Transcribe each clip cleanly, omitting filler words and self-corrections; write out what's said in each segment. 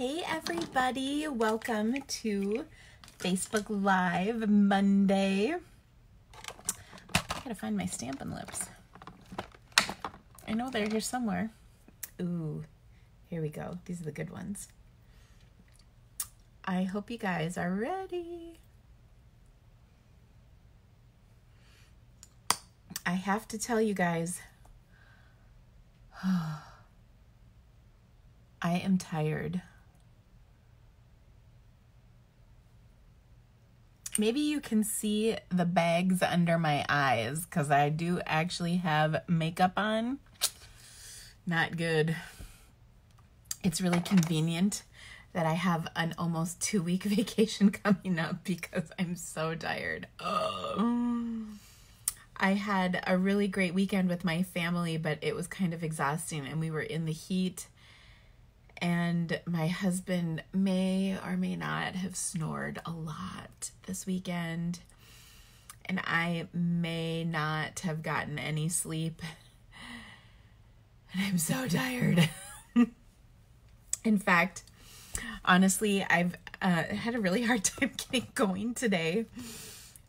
Hey everybody, welcome to Facebook Live Monday. I gotta find my Stampin' Lips. I know they're here somewhere. Ooh, here we go. These are the good ones. I hope you guys are ready. I have to tell you guys, I am tired. Maybe you can see the bags under my eyes because I do actually have makeup on. Not good. It's really convenient that I have an almost 2-week vacation coming up because I'm so tired. Oh. I had a really great weekend with my family, but it was kind of exhausting and we were in the heat. And my husband may or may not have snored a lot this weekend. And I may not have gotten any sleep. And I'm so tired. In fact, honestly, I've had a really hard time getting going today.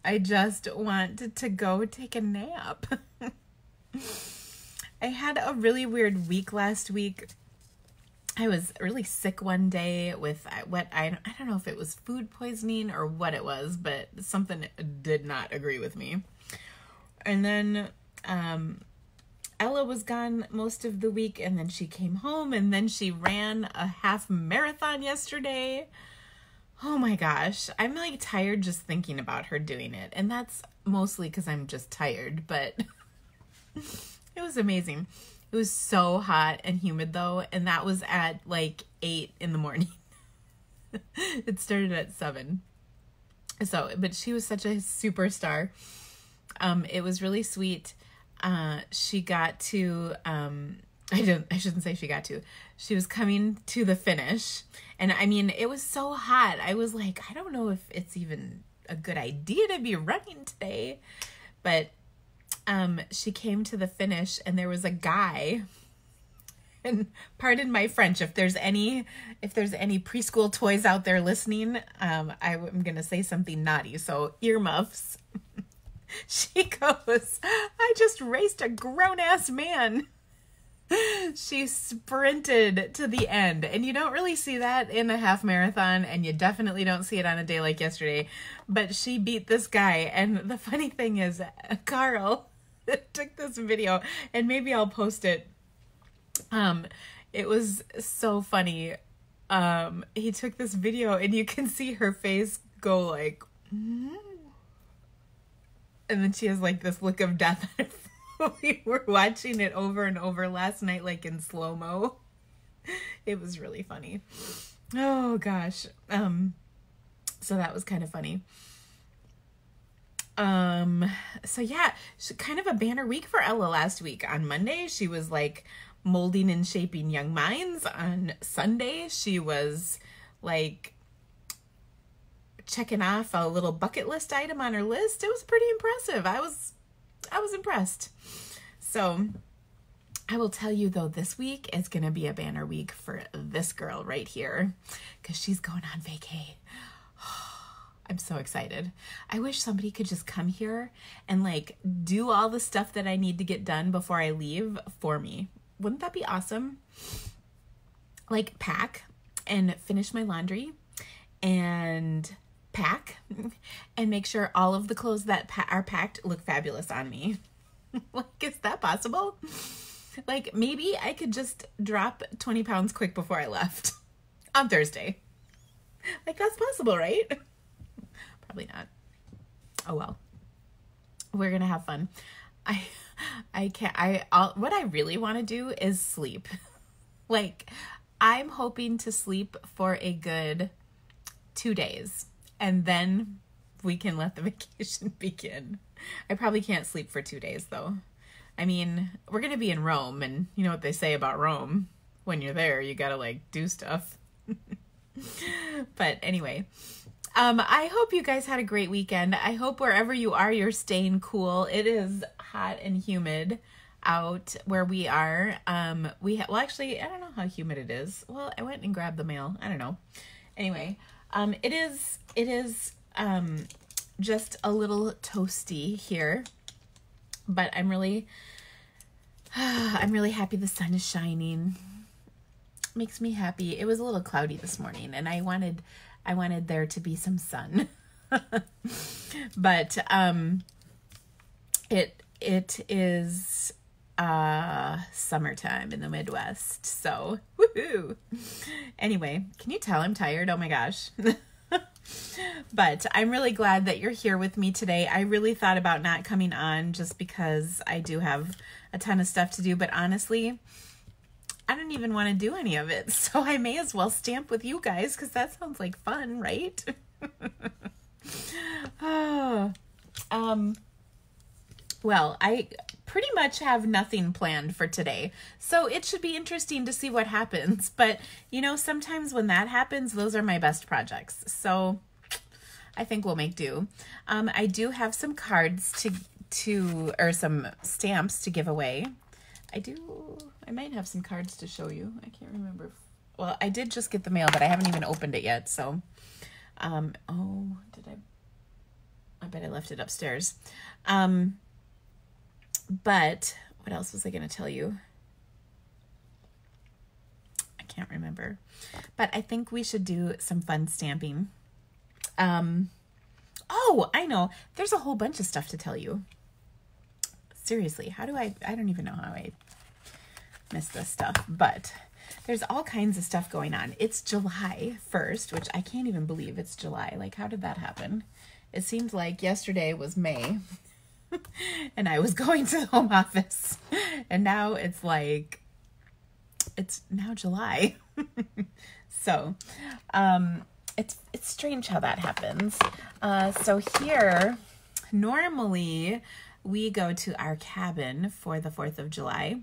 I just wanted to go take a nap. I had a really weird week last week. I was really sick one day with what I don't know if it was food poisoning or what it was, but something did not agree with me. And then Ella was gone most of the week, and then she came home, and then she ran a half marathon yesterday. Oh my gosh, I'm like tired just thinking about her doing it, and that's mostly because I'm just tired, but it was amazing. It was so hot and humid though, and that was at like 8 in the morning. It started at 7. So, but she was such a superstar. It was really sweet. She got to, I shouldn't say she got to. She was coming to the finish, and I mean, it was so hot. I was like, I don't know if it's even a good idea to be running today, but she came to the finish and there was a guy, and pardon my French, if there's any preschool toys out there listening, I'm going to say something naughty. So earmuffs. She goes, I just raced a grown ass man. She sprinted to the end, and you don't really see that in a half marathon, and you definitely don't see it on a day like yesterday, but she beat this guy. And the funny thing is, Carl took this video, and maybe I'll post it. It was so funny. He took this video, and you can see her face go like, and then she has like this look of death on her face. We were watching it over and over last night, like in slow-mo. It was really funny. Oh gosh. So that was kind of funny. So yeah, kind of a banner week for Ella last week. On Monday, she was like molding and shaping young minds. On Sunday, she was like checking off a little bucket list item on her list. It was pretty impressive. I was impressed. So I will tell you though, this week is going to be a banner week for this girl right here, because she's going on vacay. I'm so excited. I wish somebody could just come here and like do all the stuff that I need to get done before I leave for me. Wouldn't that be awesome? Like pack and finish my laundry and pack and make sure all of the clothes that are packed look fabulous on me. Like, is that possible? Like, maybe I could just drop 20 pounds quick before I left on Thursday. Like, that's possible, right? Probably not. Oh well. We're gonna have fun. What I really want to do is sleep. Like, I'm hoping to sleep for a good 2 days, and then we can let the vacation begin. I probably can't sleep for 2 days though. I mean, we're going to be in Rome, and you know what they say about Rome. When you're there, you got to like do stuff. But anyway, I hope you guys had a great weekend. I hope wherever you are, you're staying cool. It is hot and humid. out where we are. Well, actually, I don't know how humid it is. Well, I went and grabbed the mail. I don't know. Anyway, it is just a little toasty here, but I'm really happy the sun is shining. Makes me happy. It was a little cloudy this morning, and I wanted there to be some sun. But it is summertime in the Midwest, so woohoo. Anyway, can you tell I'm tired? Oh my gosh. But I'm really glad that you're here with me today. I really thought about not coming on just because I do have a ton of stuff to do, but honestly, I don't even want to do any of it. So I may as well stamp with you guys because that sounds like fun, right? Well, I pretty much have nothing planned for today. So it should be interesting to see what happens. But, sometimes when that happens, those are my best projects. So I think we'll make do. I do have some cards or some stamps to give away. I might have some cards to show you. I can't remember. Well, I did just get the mail, but I haven't even opened it yet. So, did I bet I left it upstairs. But what else was I going to tell you? I can't remember. But I think we should do some fun stamping. Oh, I know. There's a whole bunch of stuff to tell you. Seriously, I don't even know how I missed this stuff, but there's all kinds of stuff going on. It's July 1st, which I can't even believe it's July. Like, how did that happen? It seemed like yesterday was May and I was going to the home office, and now it's now July. So, it's strange how that happens. So here, normally we go to our cabin for the 4th of July.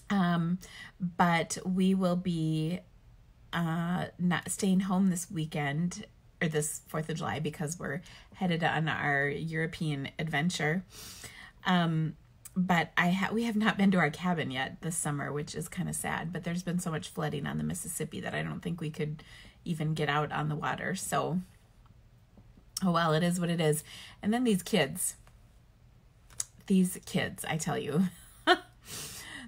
But we will be not staying home this weekend or this 4th of July because we're headed on our European adventure. But we have not been to our cabin yet this summer, which is kind of sad, but there's been so much flooding on the Mississippi that I don't think we could even get out on the water. So, oh well, it is what it is. And then these kids, I tell you.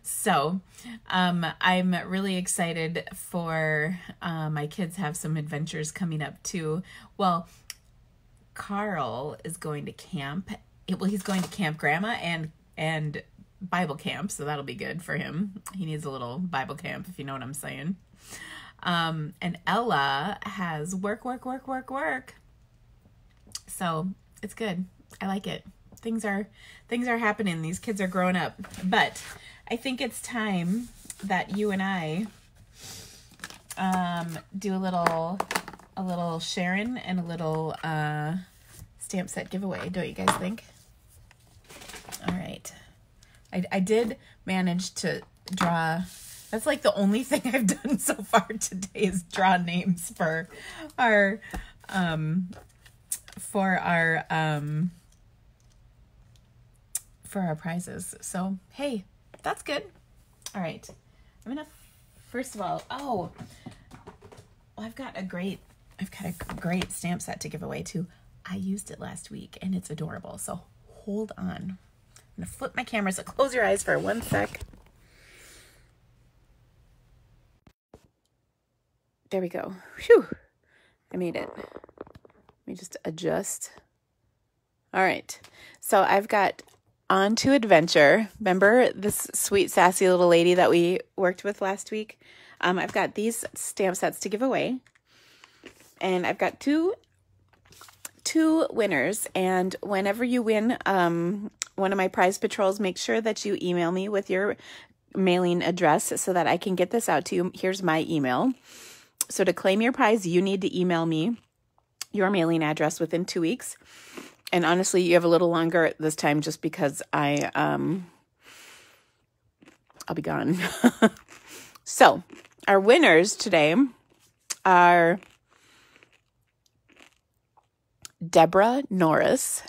So, I'm really excited for, my kids have some adventures coming up too. Well, Carl is going to camp. He's going to Camp Grandma and Bible camp. So that'll be good for him. He needs a little Bible camp, if you know what I'm saying. And Ella has work. So it's good. I like it. Things are happening. These kids are growing up, but I think it's time that you and I do a little Sharon and a little stamp set giveaway. Don't you guys think? All right. I did manage to draw. That's like the only thing I've done so far today is draw names for our prizes. So, hey, that's good. All right. I'm going to, first of all, I've got a great stamp set to give away too. I used it last week and it's adorable. So hold on. I'm going to flip my camera. So close your eyes for 1 sec. There we go. Phew. I made it. Let me just adjust. All right. So I've got On to Adventure. Remember this sweet, sassy little lady that we worked with last week? I've got these stamp sets to give away. And I've got two winners. And whenever you win one of my prize patrols, make sure that you email me with your mailing address so that I can get this out to you. Here's my email. So to claim your prize, you need to email me your mailing address within 2 weeks. And honestly, you have a little longer this time just because I'll be gone. So our winners today are Deborah Norris.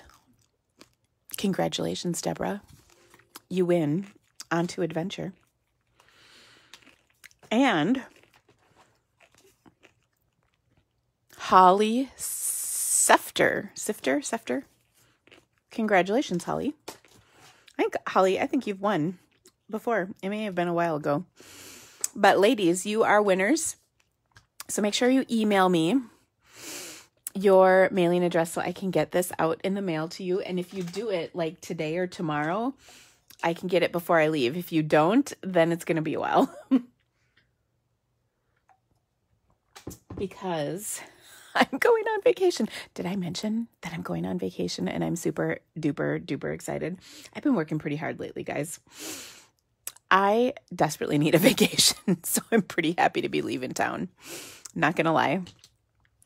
Congratulations, Deborah. you win onto adventure. And Holly Sifter. Congratulations, Holly. I think you've won before. It may have been a while ago. But ladies, you are winners. So make sure you email me your mailing address so I can get this out in the mail to you. And if you do it like today or tomorrow, I can get it before I leave. If you don't, then it's going to be a while. Because I'm going on vacation. Did I mention that I'm going on vacation and I'm super duper duper excited? I've been working pretty hard lately, guys. I desperately need a vacation, so I'm pretty happy to be leaving town. Not going to lie.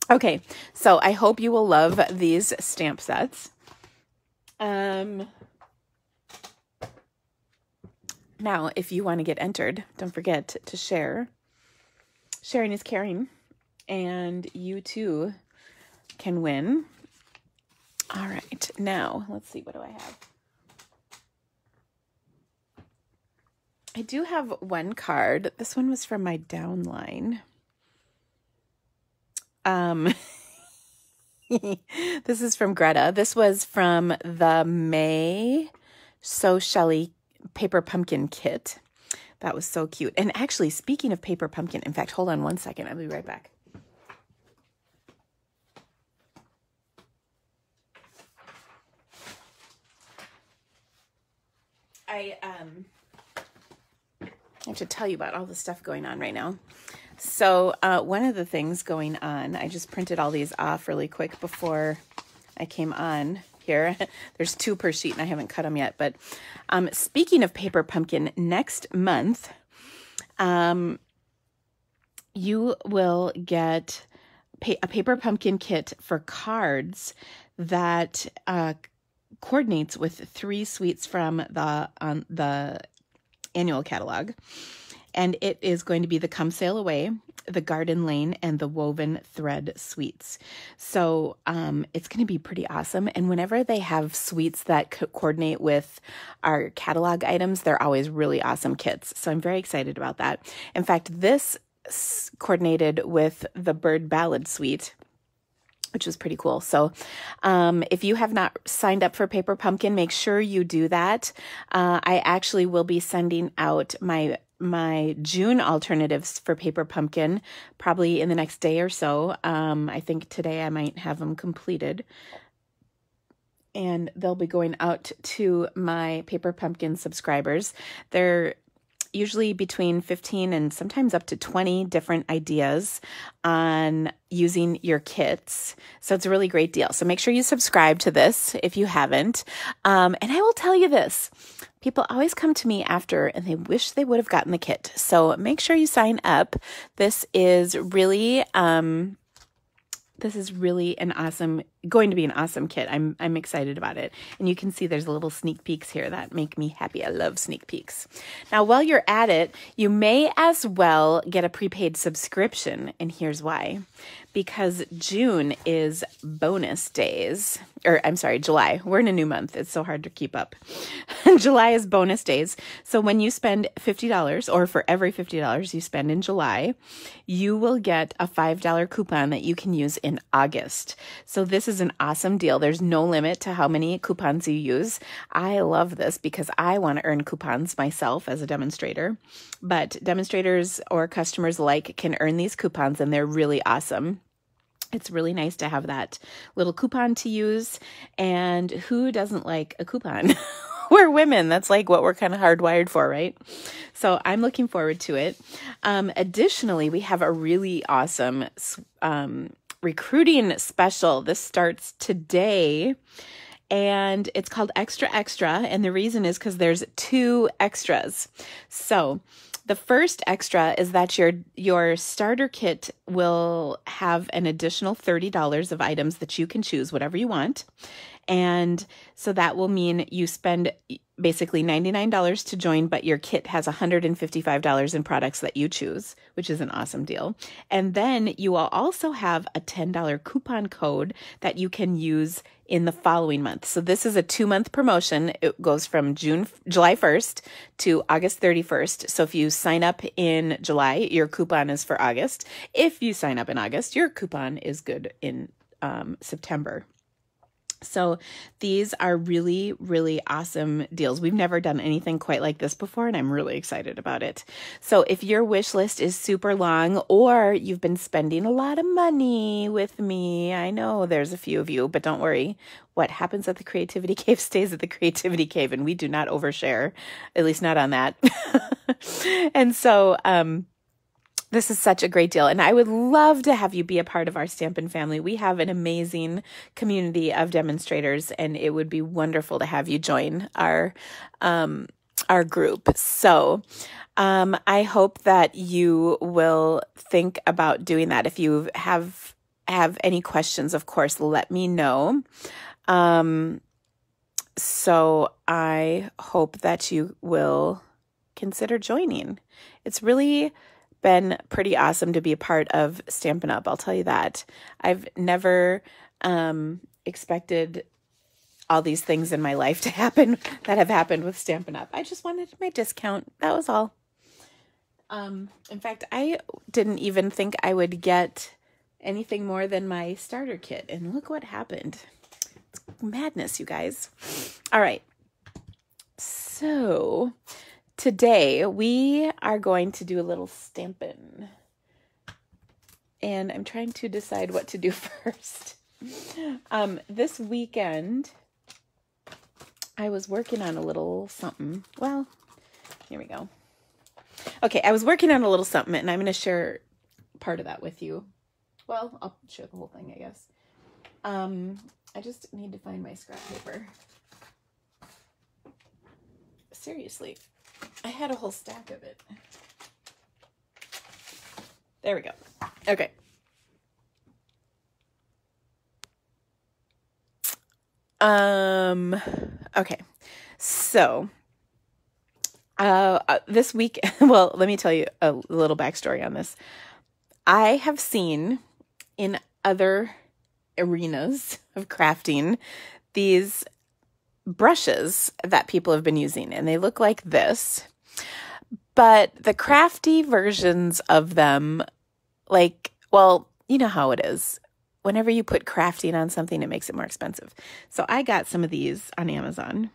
Okay, so I hope you will love these stamp sets. Now, if you want to get entered, don't forget to share. Sharing is caring. And you too can win. All right. Now, let's see. What do I have? I do have one card. This one was from my downline. This is from Greta. This was from the May So Shelley Paper Pumpkin Kit. That was so cute. And actually, speaking of paper pumpkin, in fact, hold on one second. I'll be right back. I have to tell you about all the stuff going on right now. So one of the things going on, I just printed all these off really quick before I came on here. There's 2 per sheet and I haven't cut them yet. But speaking of paper pumpkin, next month, you will get a paper pumpkin kit for cards that coordinates with 3 suites from the annual catalog. And it is going to be the Come Sail Away, the Garden Lane, and the Woven Thread suites. So it's going to be pretty awesome. And whenever they have suites that coordinate with our catalog items, they're always really awesome kits. So I'm very excited about that. In fact, this coordinated with the Bird Ballad suite, which was pretty cool. So if you have not signed up for Paper Pumpkin, make sure you do that. I actually will be sending out my June alternatives for Paper Pumpkin probably in the next day or so. I think today I might have them completed. And they'll be going out to my Paper Pumpkin subscribers. They're usually between 15 and sometimes up to 20 different ideas on using your kits. So it's a really great deal. So make sure you subscribe to this if you haven't. And I will tell you this. People always come to me after and they wish they would have gotten the kit. So make sure you sign up. This is really going to be an awesome kit. I'm excited about it. And you can see there's little sneak peeks here that make me happy. I love sneak peeks. Now, while you're at it, you may as well get a prepaid subscription. And here's why. Because June is bonus days. Or I'm sorry, July. We're in a new month. It's so hard to keep up. July is bonus days. So when you spend $50, or for every $50 you spend in July, you will get a $5 coupon that you can use in August. So this is an awesome deal. There's no limit to how many coupons you use. I love this because I want to earn coupons myself as a demonstrator. But demonstrators or customers alike can earn these coupons, and they're really awesome. It's really nice to have that little coupon to use. And who doesn't like a coupon? We're women. That's like what we're kind of hardwired for, right? So I'm looking forward to it. Additionally, we have a really awesome recruiting special. This starts today. And it's called Extra Extra. And the reason is because there's 2 extras. So the first extra is that your starter kit will have an additional $30 of items that you can choose, whatever you want. And so that will mean you spend basically $99 to join, but your kit has $155 in products that you choose, which is an awesome deal. And then you will also have a $10 coupon code that you can use in the following month. So this is a 2-month promotion. It goes from July 1st to August 31st. So if you sign up in July, your coupon is for August. If you sign up in August, your coupon is good in September. So these are really, really awesome deals. We've never done anything quite like this before, and I'm really excited about it. So if your wish list is super long, or you've been spending a lot of money with me, I know there's a few of you, but don't worry. What happens at the Creativity Cave stays at the Creativity Cave, and we do not overshare, at least not on that. And so, this is such a great deal, and I would love to have you be a part of our Stampin' family. We have an amazing community of demonstrators, and it would be wonderful to have you join our group. So I hope that you will think about doing that. If you have any questions, of course, let me know. So I hope that you will consider joining. It's really been pretty awesome to be a part of Stampin' Up. I'll tell you that. I've never expected all these things in my life to happen that have happened with Stampin' Up. I just wanted my discount. That was all. In fact, I didn't even think I would get anything more than my starter kit, and look what happened. It's madness, you guys. All right. So today, we are going to do a little stampin', and I'm trying to decide what to do first. This weekend, I was working on a little something. Well, here we go. Okay, I was working on a little something, and I'm going to share part of that with you. Well, I'll share the whole thing, I guess. I just need to find my scrap paper. Seriously. I had a whole stack of it. There we go. Okay. Okay. So, this week, well, let me tell you a little backstory on this. I have seen in other arenas of crafting these brushes that people have been using, and they look like this, but the crafty versions of them, like, well, you know how it is. Whenever you put crafting on something, it makes it more expensive. So I got some of these on Amazon,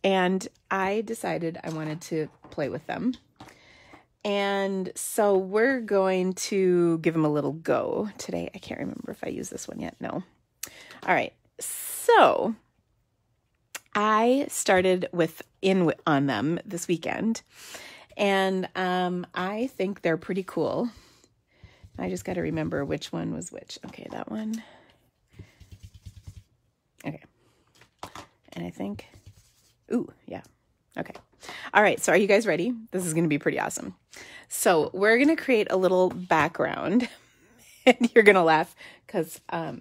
and I decided I wanted to play with them. And so we're going to give them a little go today. I can't remember if I used this one yet. No. All right. So I started on them this weekend, and I think they're pretty cool. I just got to remember which one was which. Okay, that one. Okay. And I think, ooh, yeah. Okay. All right, so are you guys ready? This is going to be pretty awesome. So we're going to create a little background, and you're going to laugh because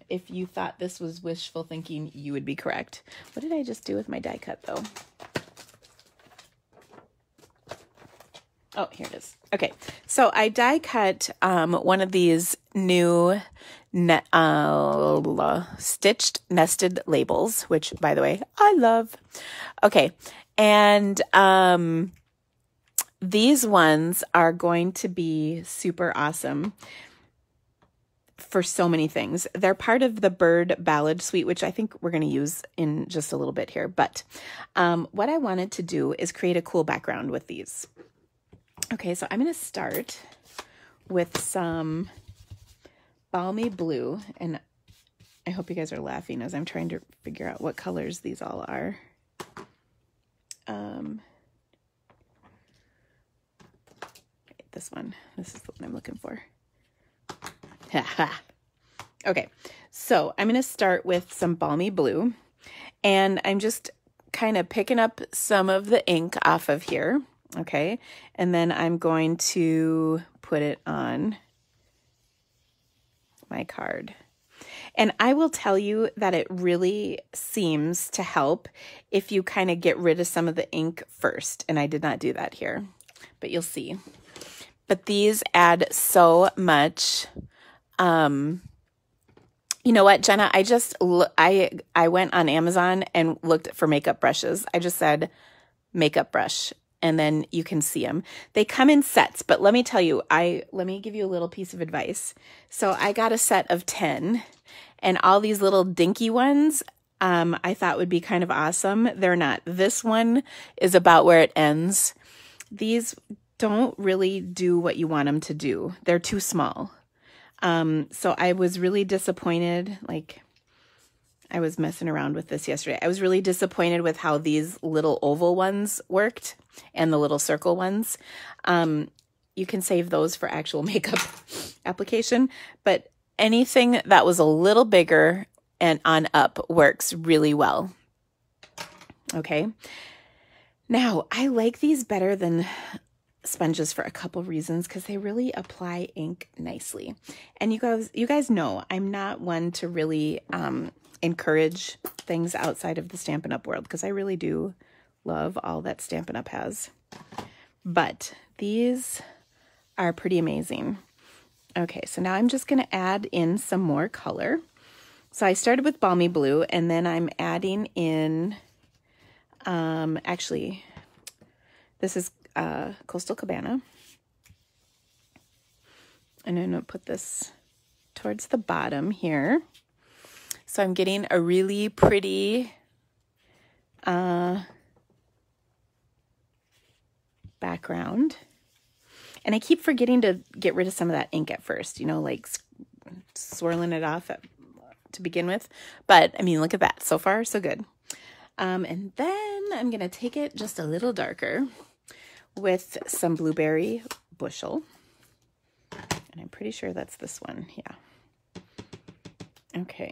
if you thought this was wishful thinking, you would be correct. What did I just do with my die cut, though? Oh, here it is. Okay, so I die cut one of these new stitched nested labels, which, by the way, I love. Okay, and these ones are going to be super awesome for so many things. They're part of the Bird Ballad Suite, which I think we're going to use in just a little bit here. But what I wanted to do is create a cool background with these. Okay, so I'm going to start with some Balmy Blue, and I hope you guys are laughing as I'm trying to figure out what colors these all are. This one. This is the one I'm looking for. Okay, so I'm going to start with some Balmy Blue, and I'm just kind of picking up some of the ink off of here. Okay, and then I'm going to put it on my card. And I will tell you that it really seems to help if you kind of get rid of some of the ink first. And I did not do that here, but you'll see. But these add so much. You know what, Jenna? I went on Amazon and looked for makeup brushes. I just said makeup brush, and then you can see them. They come in sets, but let me tell you, let me give you a little piece of advice. So I got a set of 10, and all these little dinky ones, I thought would be kind of awesome. They're not. This one is about where it ends. These don't really do what you want them to do. They're too small. So I was really disappointed. Like, I was messing around with this yesterday. I was really disappointed with how these little oval ones worked and the little circle ones. You can save those for actual makeup application, but anything that was a little bigger and on up works really well. Okay. Now, I like these better than sponges for a couple reasons, because they really apply ink nicely. And you guys know I'm not one to really encourage things outside of the Stampin' Up! World, because I really do love all that Stampin' Up! Has. But these are pretty amazing. Okay, so now I'm just going to add in some more color. So I started with Balmy Blue, and then I'm adding in, actually, this is Coastal Cabana. And I'm going to put this towards the bottom here. So I'm getting a really pretty background. And I keep forgetting to get rid of some of that ink at first, you know, like swirling it off to begin with. But, I mean, look at that. So far, so good. And then I'm going to take it just a little darker with some Blueberry Bushel. And I'm pretty sure that's this one. Yeah. Okay.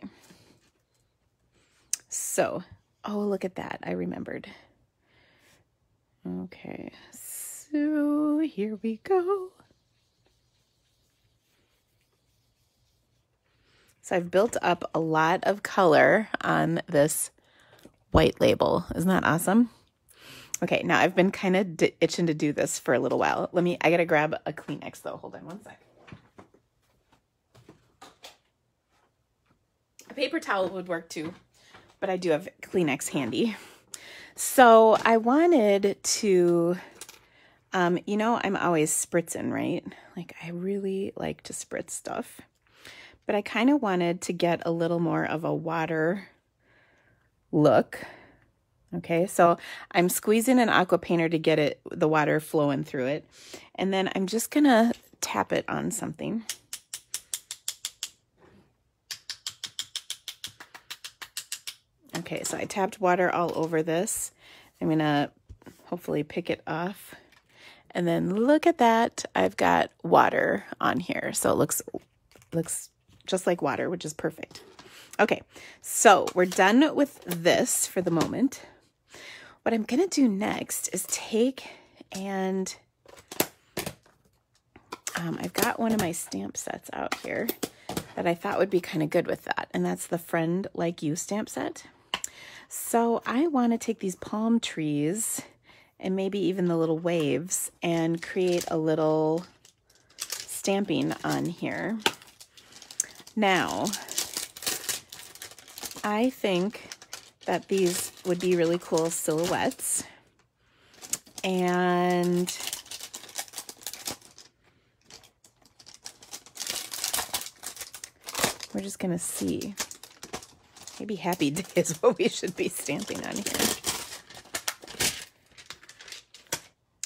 So, oh, look at that. I remembered. Okay. So here we go. So I've built up a lot of color on this white label. Isn't that awesome? Okay, now I've been kind of itching to do this for a little while. I gotta grab a Kleenex though. Hold on one sec. A paper towel would work too, but I do have Kleenex handy. So I wanted to, you know, I'm always spritzing, right? Like, I really like to spritz stuff, but I kind of wanted to get a little more of a water look. Okay, so I'm squeezing an aqua painter to get the water flowing through it. And then I'm just gonna tap it on something. Okay, so I tapped water all over this. I'm gonna hopefully pick it off. And then look at that, I've got water on here. So it looks just like water, which is perfect. Okay, so we're done with this for the moment. What I'm going to do next is take and I've got one of my stamp sets out here that I thought would be kind of good with that. And that's the Friend Like You stamp set. So I want to take these palm trees and maybe even the little waves and create a little stamping on here. Now, I think that these would be really cool silhouettes. And we're just going to see. Maybe Happy Day is what we should be stamping on here.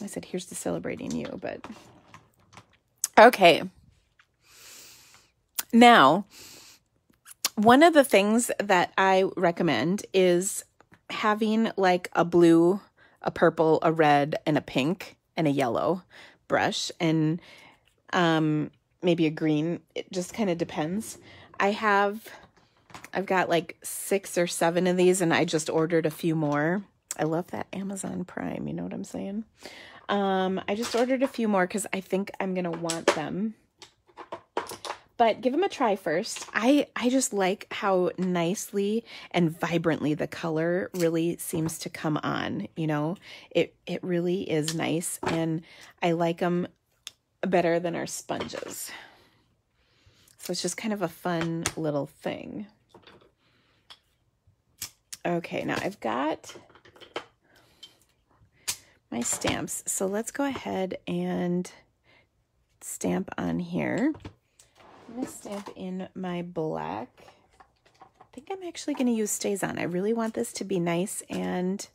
I said, here's to celebrating you, but okay. Now, one of the things that I recommend is having like a blue, a purple, a red, and a pink, and a yellow brush, and maybe a green. It just kind of depends. I've got like 6 or 7 of these, and I just ordered a few more. I love that Amazon Prime, you know what I'm saying? I just ordered a few more because I think I'm going to want them. but give them a try first. I just like how nicely and vibrantly the color really seems to come on, you know. It really is nice, and I like them better than our sponges. So it's just kind of a fun little thing. Okay, now I've got my stamps. So let's go ahead and stamp on here. I'm going to stamp in my black. I think I'm actually going to use Stays On. I really want this to be nice and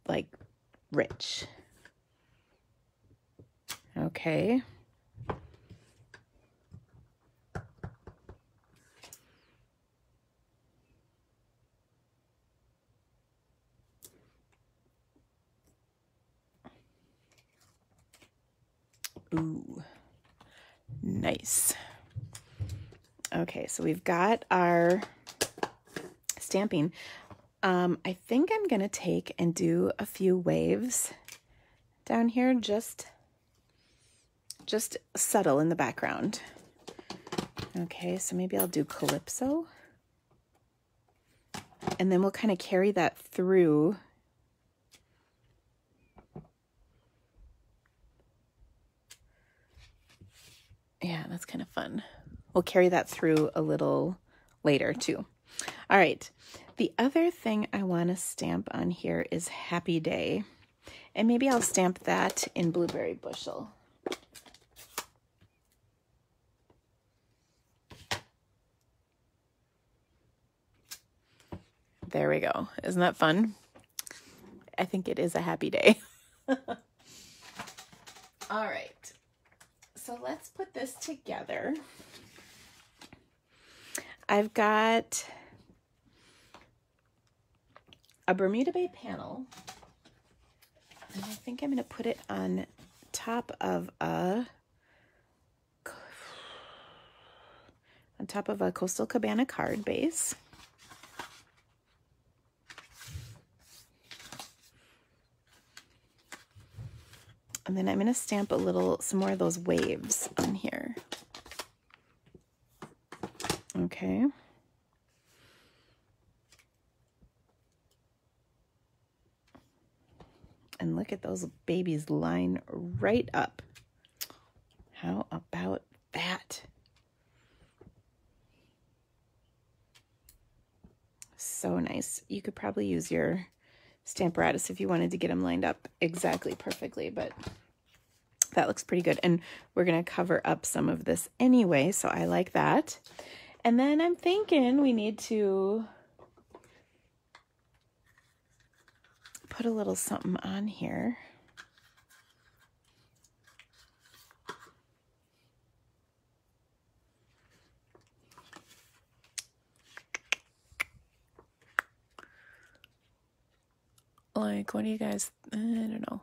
like rich. Okay. Ooh, nice. Okay, so we've got our stamping. I think I'm going to take and do a few waves down here, just subtle in the background. Okay, so maybe I'll do Calypso. And then we'll kind of carry that through. Yeah, that's kind of fun. We'll carry that through a little later too. All right. The other thing I want to stamp on here is Happy Day. And maybe I'll stamp that in Blueberry Bushel. There we go. Isn't that fun? I think it is a happy day. All right. So let's put this together. I've got a Bermuda Bay panel, and I think I'm going to put it on top of a Coastal Cabana card base. And then I'm going to stamp some more of those waves on here. Okay. And look at those babies line right up. How about that? So nice. You could probably use your Stamparatus if you wanted to get them lined up exactly perfectly, but that looks pretty good. And we're going to cover up some of this anyway, so I like that. And then I'm thinking we need to put a little something on here. Like, what do you guys, I don't know.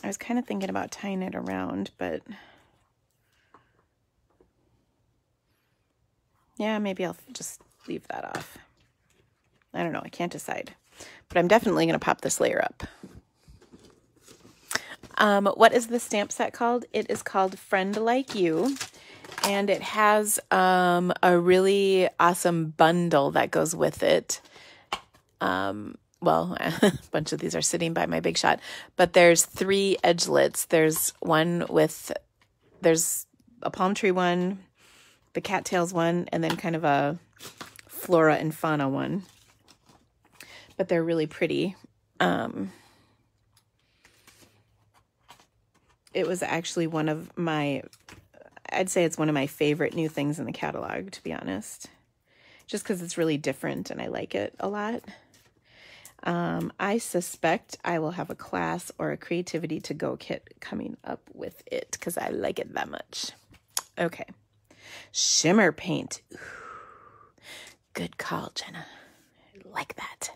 I was kind of thinking about tying it around, but yeah, maybe I'll just leave that off. I don't know. I can't decide, but I'm definitely going to pop this layer up. What is the stamp set called? It is called Friend Like You, and it has a really awesome bundle that goes with it. Well, a bunch of these are sitting by my Big Shot, but there's 3 edgelets. There's a palm tree one, the cattails one, and then kind of a flora and fauna one. But they're really pretty. It was actually I'd say it's one of my favorite new things in the catalog, to be honest. Just because it's really different and I like it a lot. I suspect I will have a class or a creativity to go kit coming up with it because I like it that much. Okay. Shimmer paint. Ooh, good call, Jenna. I like that.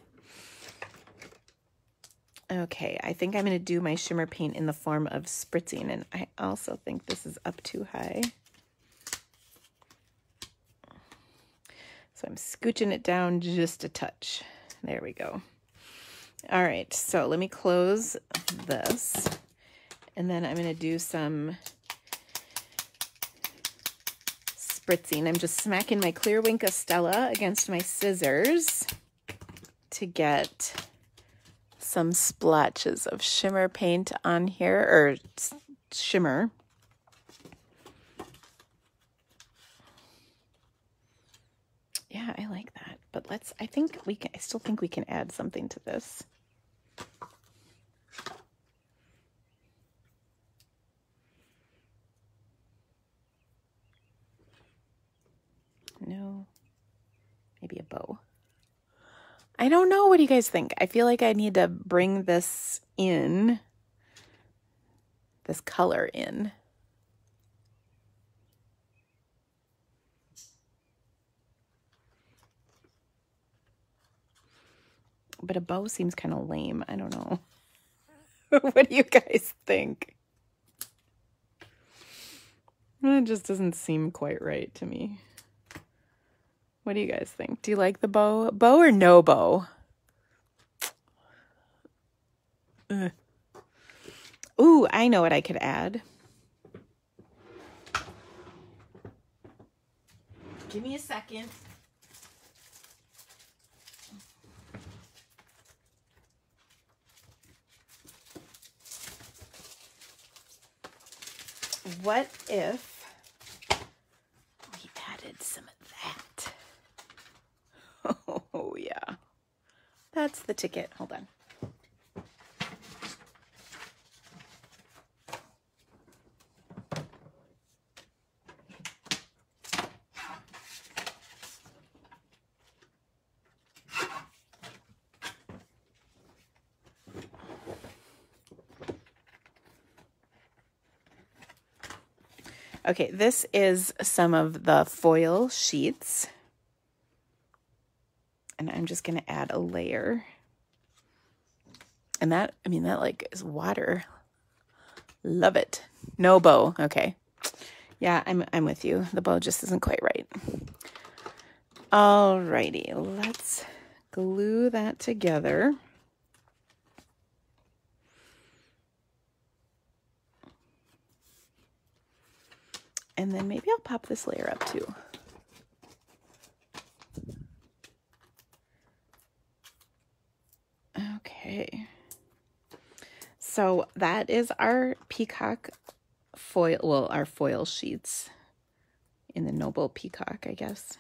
Okay, I think I'm going to do my shimmer paint in the form of spritzing, and I also think this is up too high. So I'm scooching it down just a touch. There we go. All right, so let me close this, and then I'm going to do some spritzing. I'm just smacking my clear Wink Stella against my scissors to get some splotches of shimmer paint on here, or shimmer. Yeah, I like that. But I still think we can add something to this. No, maybe a bow. I don't know. What do you guys think? I feel like I need to bring this in, this color in. But a bow seems kind of lame. I don't know. What do you guys think? It just doesn't seem quite right to me. What do you guys think? Do you like the bow? Bow or no bow? Ugh. Ooh, I know what I could add. Give me a second. What if we added some of that? Oh, yeah. That's the ticket. Hold on. Okay, this is some of the foil sheets. And I'm just going to add a layer. And that like is water. Love it. No bow. Okay. Yeah, I'm with you. The bow just isn't quite right. Alrighty, let's glue that together. And then maybe I'll pop this layer up too. Okay. So that is our peacock foil, well, our foil sheets in the Noble Peacock, I guess.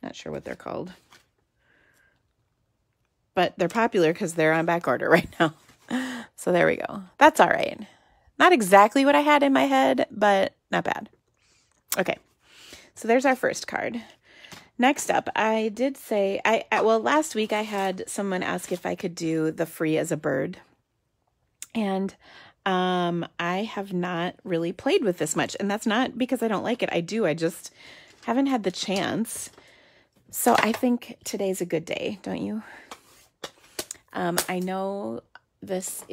Not sure what they're called. But they're popular because they're on back order right now. So there we go. That's all right. Not exactly what I had in my head, but not bad. Okay, so there's our first card. Next up, I did say, well, last week I had someone ask if I could do the Free as a Bird. And I have not really played with this much. And that's not because I don't like it. I do. I just haven't had the chance. So I think today's a good day, don't you? I know this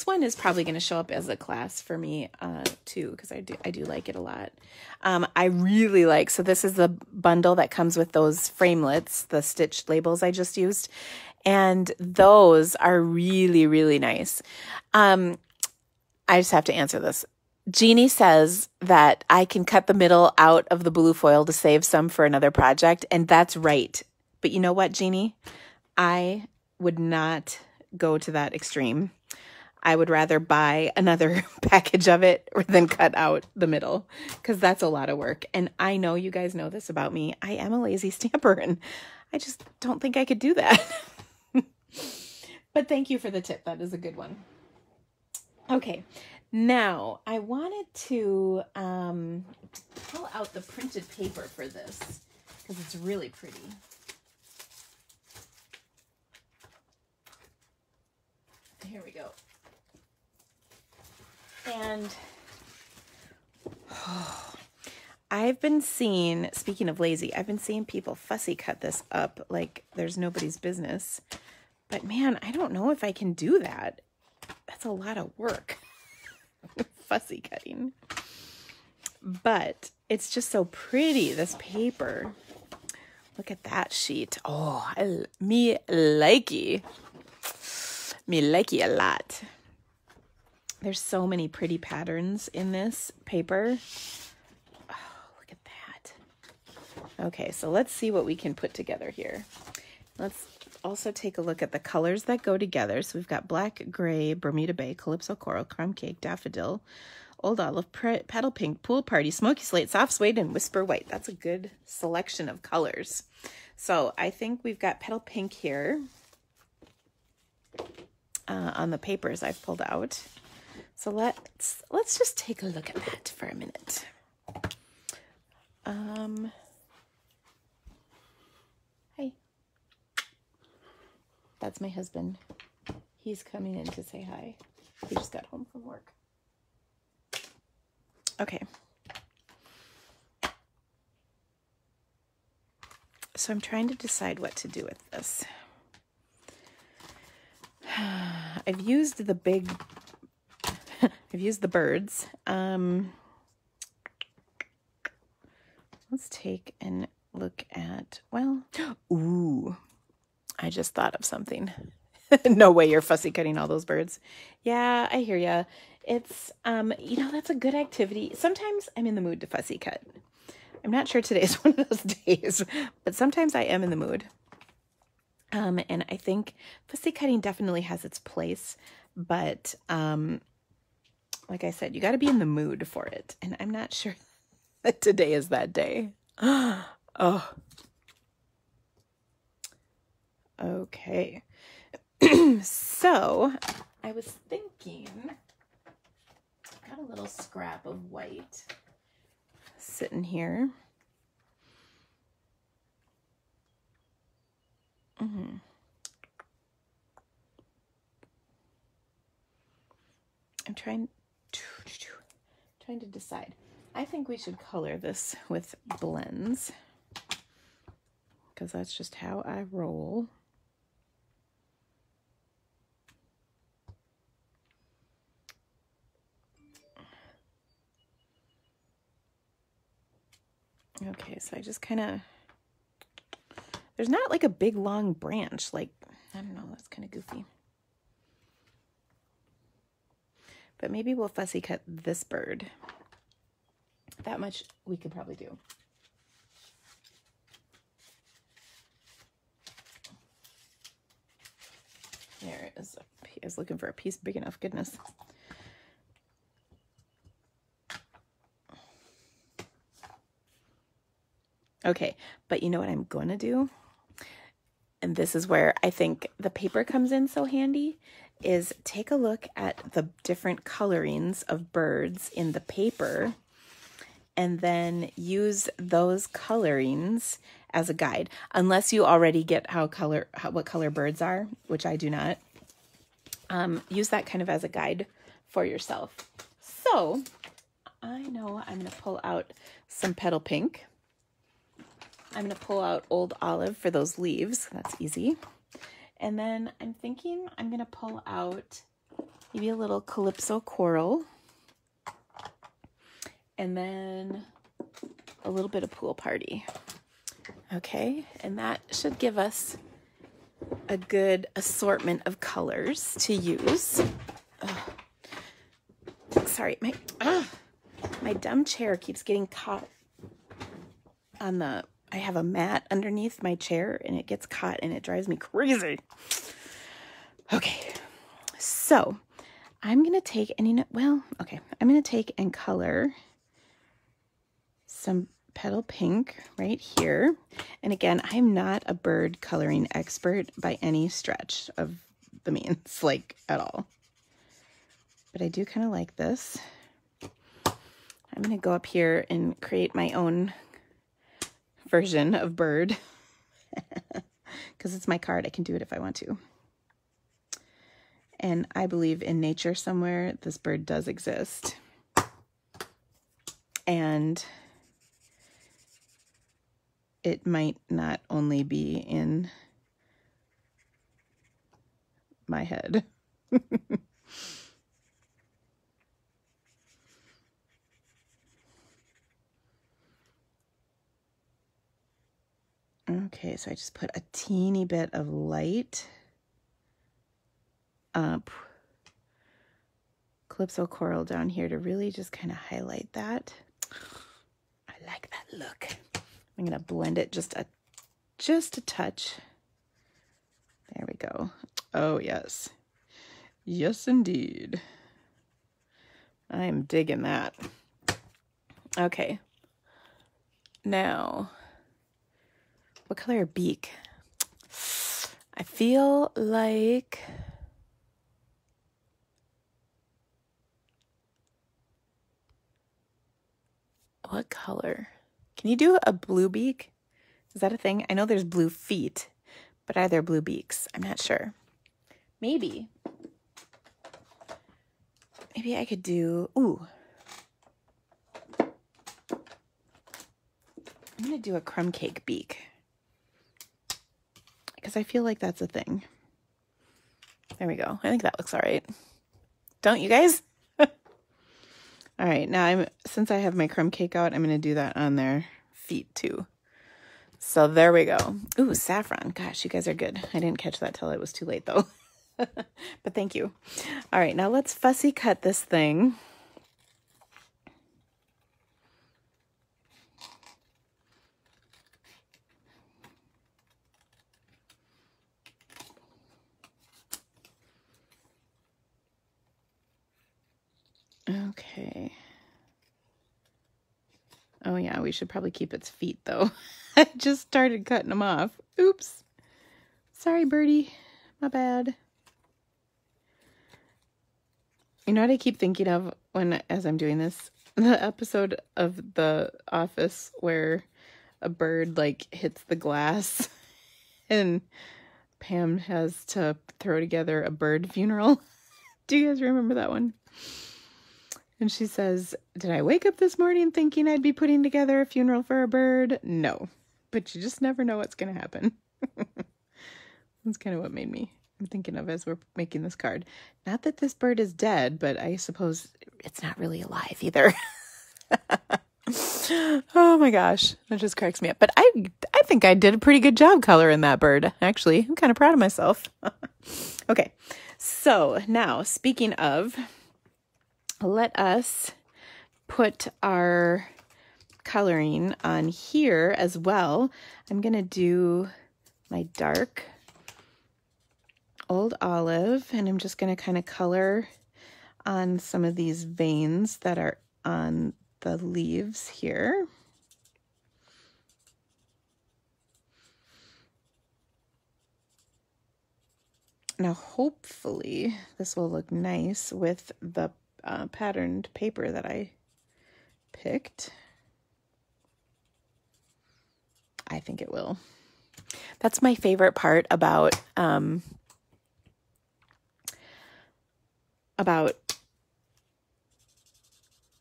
one is probably going to show up as a class for me too, because I do like it a lot. I really like, so this is the bundle that comes with those framelits, the stitched labels I just used, and those are really, really nice. I just have to answer this. Jeannie says that I can cut the middle out of the blue foil to save some for another project, and that's right. But you know what, Jeannie? I would not go to that extreme. I would rather buy another package of it than cut out the middle, because that's a lot of work. And I know you guys know this about me. I am a lazy stamper, and I just don't think I could do that. But thank you for the tip. That is a good one. Okay, now I wanted to pull out the printed paper for this because it's really pretty. Here we go. And I've been seeing, speaking of lazy, I've been seeing people fussy cut this up like there's nobody's business. But man, I don't know if I can do that. That's a lot of work. Fussy cutting. But it's just so pretty, this paper. Look at that sheet. Oh, me likey. Me like it a lot. There's so many pretty patterns in this paper. Oh, look at that. Okay, so let's see what we can put together here. Let's also take a look at the colors that go together. So we've got black, gray, Bermuda Bay, Calypso Coral, Crumb Cake, Daffodil, Old Olive, Petal Pink, Pool Party, Smoky Slate, Soft Suede, and Whisper White. That's a good selection of colors. So I think we've got Petal Pink here on the papers I've pulled out. So let's just take a look at that for a minute. Hi. That's my husband. He's coming in to say hi. He just got home from work. Okay. So I'm trying to decide what to do with this. I've used the birds. Let's take and look at, well, ooh, I just thought of something. No way you're fussy cutting all those birds. Yeah, I hear ya. It's, that's a good activity. Sometimes I'm in the mood to fussy cut. I'm not sure today is one of those days, but sometimes I am in the mood. And I think fussy cutting definitely has its place, but like I said, you got to be in the mood for it. And I'm not sure that today is that day. Oh. Okay. So I was thinking, got a little scrap of white sitting here. I'm trying to decide. I think we should color this with blends because that's just how I roll. Okay, so I just kind of, there's not like a big long branch, like, I don't know, that's kind of goofy. But maybe we'll fussy cut this bird. That much we could probably do. There it is. I was looking for a piece big enough, goodness. Okay, but you know what I'm going to do? And this is where I think the paper comes in so handy, is take a look at the different colorings of birds in the paper and then use those colorings as a guide. Unless you already get what color birds are, which I do not. Use that kind of as a guide for yourself. So I know I'm going to pull out some Petal Pink. I'm going to pull out Old Olive for those leaves. That's easy. And then I'm thinking I'm going to pull out maybe a little Calypso Coral. And then a little bit of Pool Party. Okay, and that should give us a good assortment of colors to use. Sorry, my dumb chair keeps getting caught on the... I have a mat underneath my chair and it gets caught and it drives me crazy. Okay, so I'm going to take, I'm going to take and color some Petal Pink right here. And again, I'm not a bird coloring expert by any stretch of the means, like at all. But I do kind of like this. I'm going to go up here and create my own version of bird because it's my card. I can do it if I want to. And I believe in nature somewhere this bird does exist. And it might not only be in my head. Okay, so I just put a teeny bit of light Calypso coral down here to really just kind of highlight that. I like that look. I'm going to blend it just a touch. There we go. Oh, yes. Yes, indeed. I'm digging that. Okay. Now, what color beak? I feel like what color? Can you do a blue beak? Is that a thing? I know there's blue feet, but are there blue beaks? I'm not sure. Maybe I could do, ooh. I'm going to do a crumb cake beak because I feel like that's a thing. There we go. I think that looks all right. Don't you guys? All right. Now since I have my crumb cake out, I'm going to do that on their feet too. So there we go. Ooh, saffron. Gosh, you guys are good. I didn't catch that till it was too late though. But thank you. All right. Now let's fussy cut this thing. Okay. Oh yeah, we should probably keep its feet though. I just started cutting them off. Oops. Sorry, birdie. My bad. You know what I keep thinking of as I'm doing this? The episode of The Office where a bird like hits the glass and Pam has to throw together a bird funeral. Do you guys remember that one? And she says, did I wake up this morning thinking I'd be putting together a funeral for a bird? No, but you just never know what's going to happen. That's kind of what I'm thinking of as we're making this card. Not that this bird is dead, but I suppose it's not really alive either. Oh my gosh, that just cracks me up. But I think I did a pretty good job coloring that bird. Actually, I'm kind of proud of myself. Okay, so now speaking of, let us put our coloring on here as well. I'm going to do my dark Old Olive, and I'm just going to kind of color on some of these veins that are on the leaves here. Now, hopefully, this will look nice with the patterned paper that I picked. I think it will. That's my favorite part about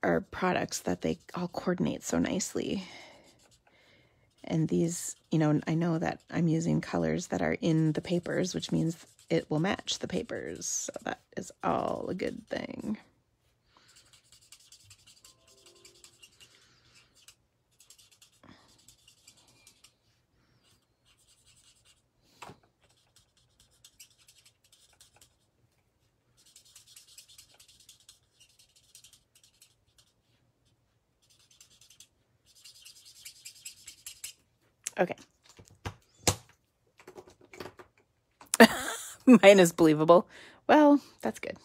our products, that they all coordinate so nicely. And these, you know, I know that I'm using colors that are in the papers, which means it will match the papers. So that is all a good thing. Okay. Mine is believable. Well, that's good.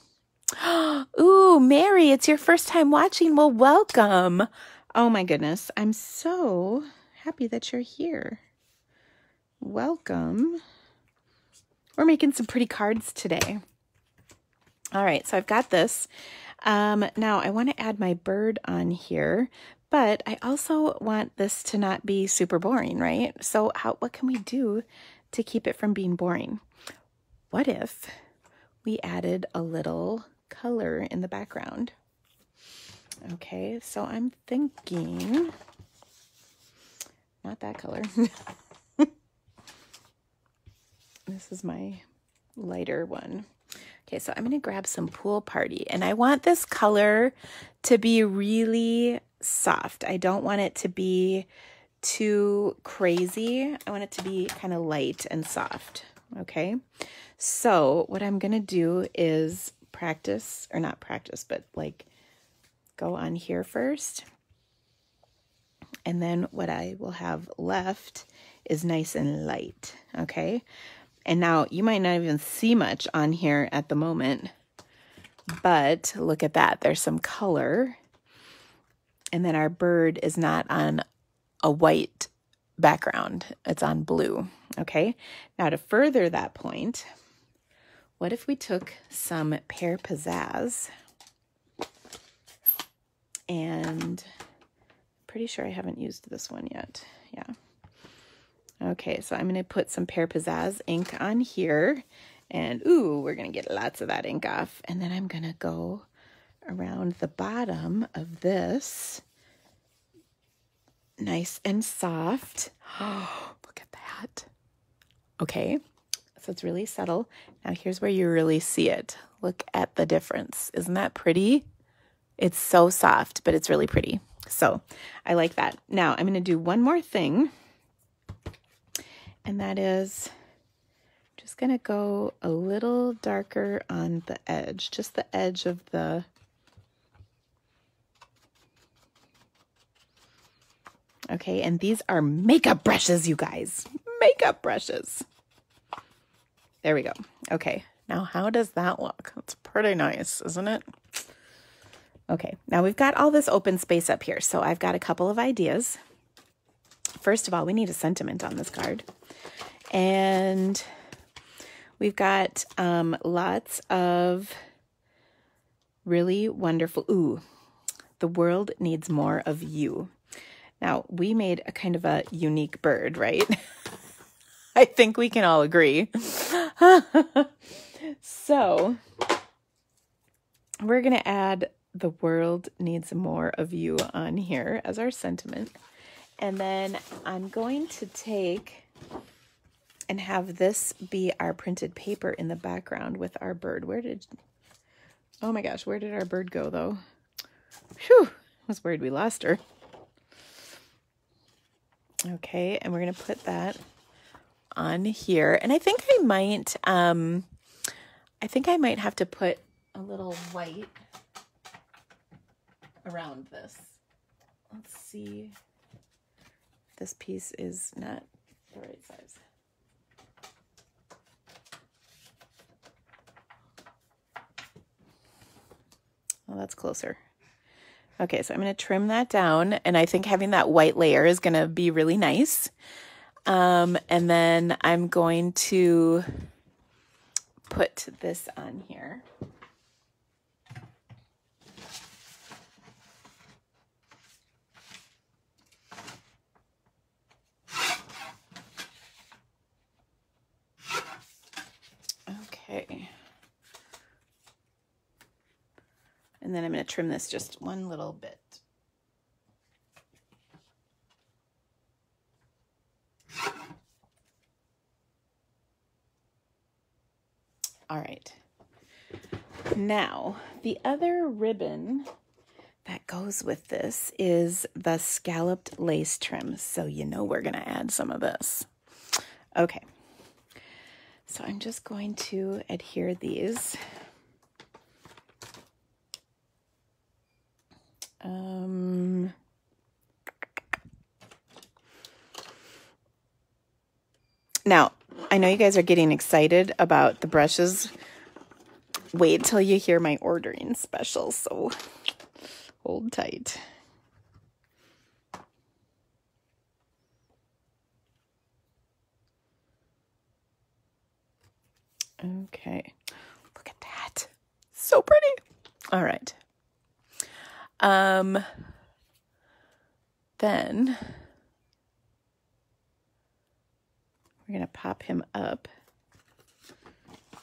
Ooh, Mary, it's your first time watching. Well, welcome. Oh my goodness. I'm so happy that you're here. Welcome. We're making some pretty cards today. All right, so I've got this. Now I want to add my bird on here, but I also want this to not be super boring, right? So what can we do to keep it from being boring? What if we added a little color in the background? Okay, so I'm thinking, not that color. This is my lighter one. Okay, so I'm going to grab some Pool Party, and I want this color to be really soft. I don't want it to be too crazy. I want it to be kind of light and soft. Okay, so what I'm going to do is practice, or not practice, but like go on here first. And then what I will have left is nice and light. Okay, and now you might not even see much on here at the moment, but look at that. There's some color. And then our bird is not on a white background. It's on blue. Okay, now to further that point, what if we took some Pear Pizzazz, and pretty sure I haven't used this one yet. Yeah. Okay, so I'm going to put some Pear Pizzazz ink on here, and ooh, we're going to get lots of that ink off. And then I'm going to go around the bottom of this, nice and soft. Oh, look at that. Okay, so it's really subtle. Now here's where you really see it. Look at the difference. Isn't that pretty? It's so soft, but it's really pretty. So I like that. Now I'm going to do one more thing, and that is just going to go a little darker on the edge, just the edge of the okay, and these are makeup brushes, you guys. Makeup brushes. There we go. Okay, now how does that look? It's pretty nice, isn't it? Okay, now we've got all this open space up here, so I've got a couple of ideas. First of all, we need a sentiment on this card. And we've got lots of really wonderful, ooh, the world needs more of you. Now, we made a kind of a unique bird, right? I think we can all agree. So, we're going to add the world needs more of you on here as our sentiment. And then I'm going to take and have this be our printed paper in the background with our bird. Oh my gosh, where did our bird go though? Whew, I was worried we lost her. Okay, and we're going to put that on here. And I think I might have to put a little white around this. Let's see. This piece is not the right size. Well, that's closer. Okay, so I'm going to trim that down, and I think having that white layer is going to be really nice. And then I'm going to put this on here. Okay. And then I'm going to trim this just one little bit. All right. Now, the other ribbon that goes with this is the scalloped lace trim. So you know we're going to add some of this. Okay. So I'm just going to adhere these. Now, I know you guys are getting excited about the brushes. Wait till you hear my ordering special, so hold tight. Okay, look at that. So pretty. All right. Then we're going to pop him up.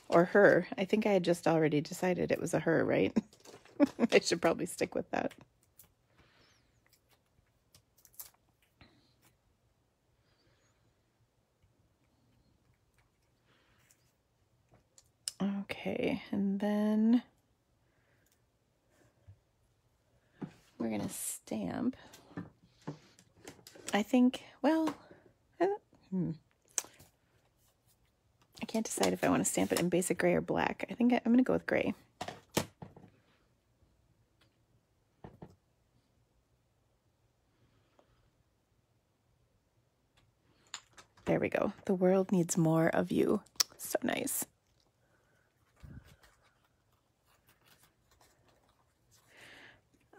Or her. I think I had just already decided it was a her, right? I should probably stick with that. Okay, and then we're going to stamp. I think, well, I can't decide if I want to stamp it in basic gray or black. I think I'm going to go with gray. There we go. The world needs more of you. So nice.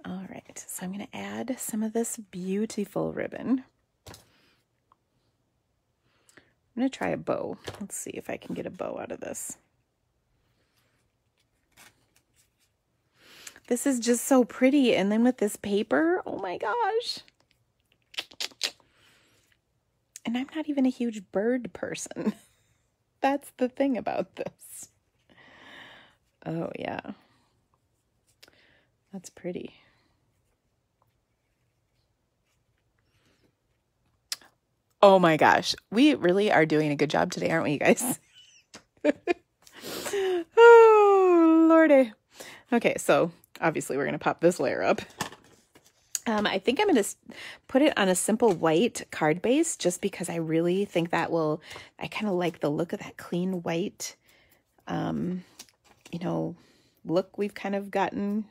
All right, so I'm going to add some of this beautiful ribbon. I'm going to try a bow. Let's see if I can get a bow out of this. This is just so pretty. And then with this paper, oh my gosh. And I'm not even a huge bird person. That's the thing about this. Oh, yeah. That's pretty. Oh my gosh. We really are doing a good job today, aren't we, you guys? Oh, Lordy. Okay, so obviously we're going to pop this layer up. I think I'm going to put it on a simple white card base just because I really think that will, I kind of like the look of that clean white, you know, look we've kind of gotten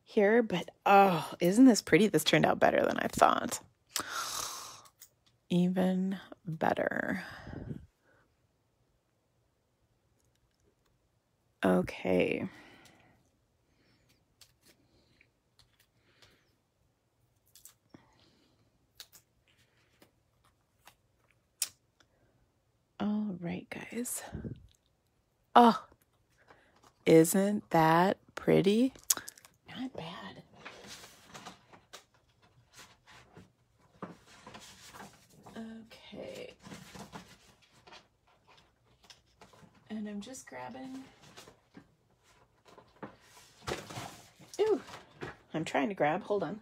here. But, oh, isn't this pretty? This turned out better than I thought. Even better. Okay. All right, guys. Oh, isn't that pretty? Not bad. Okay. And I'm just grabbing. Ooh, I'm trying to grab. Hold on.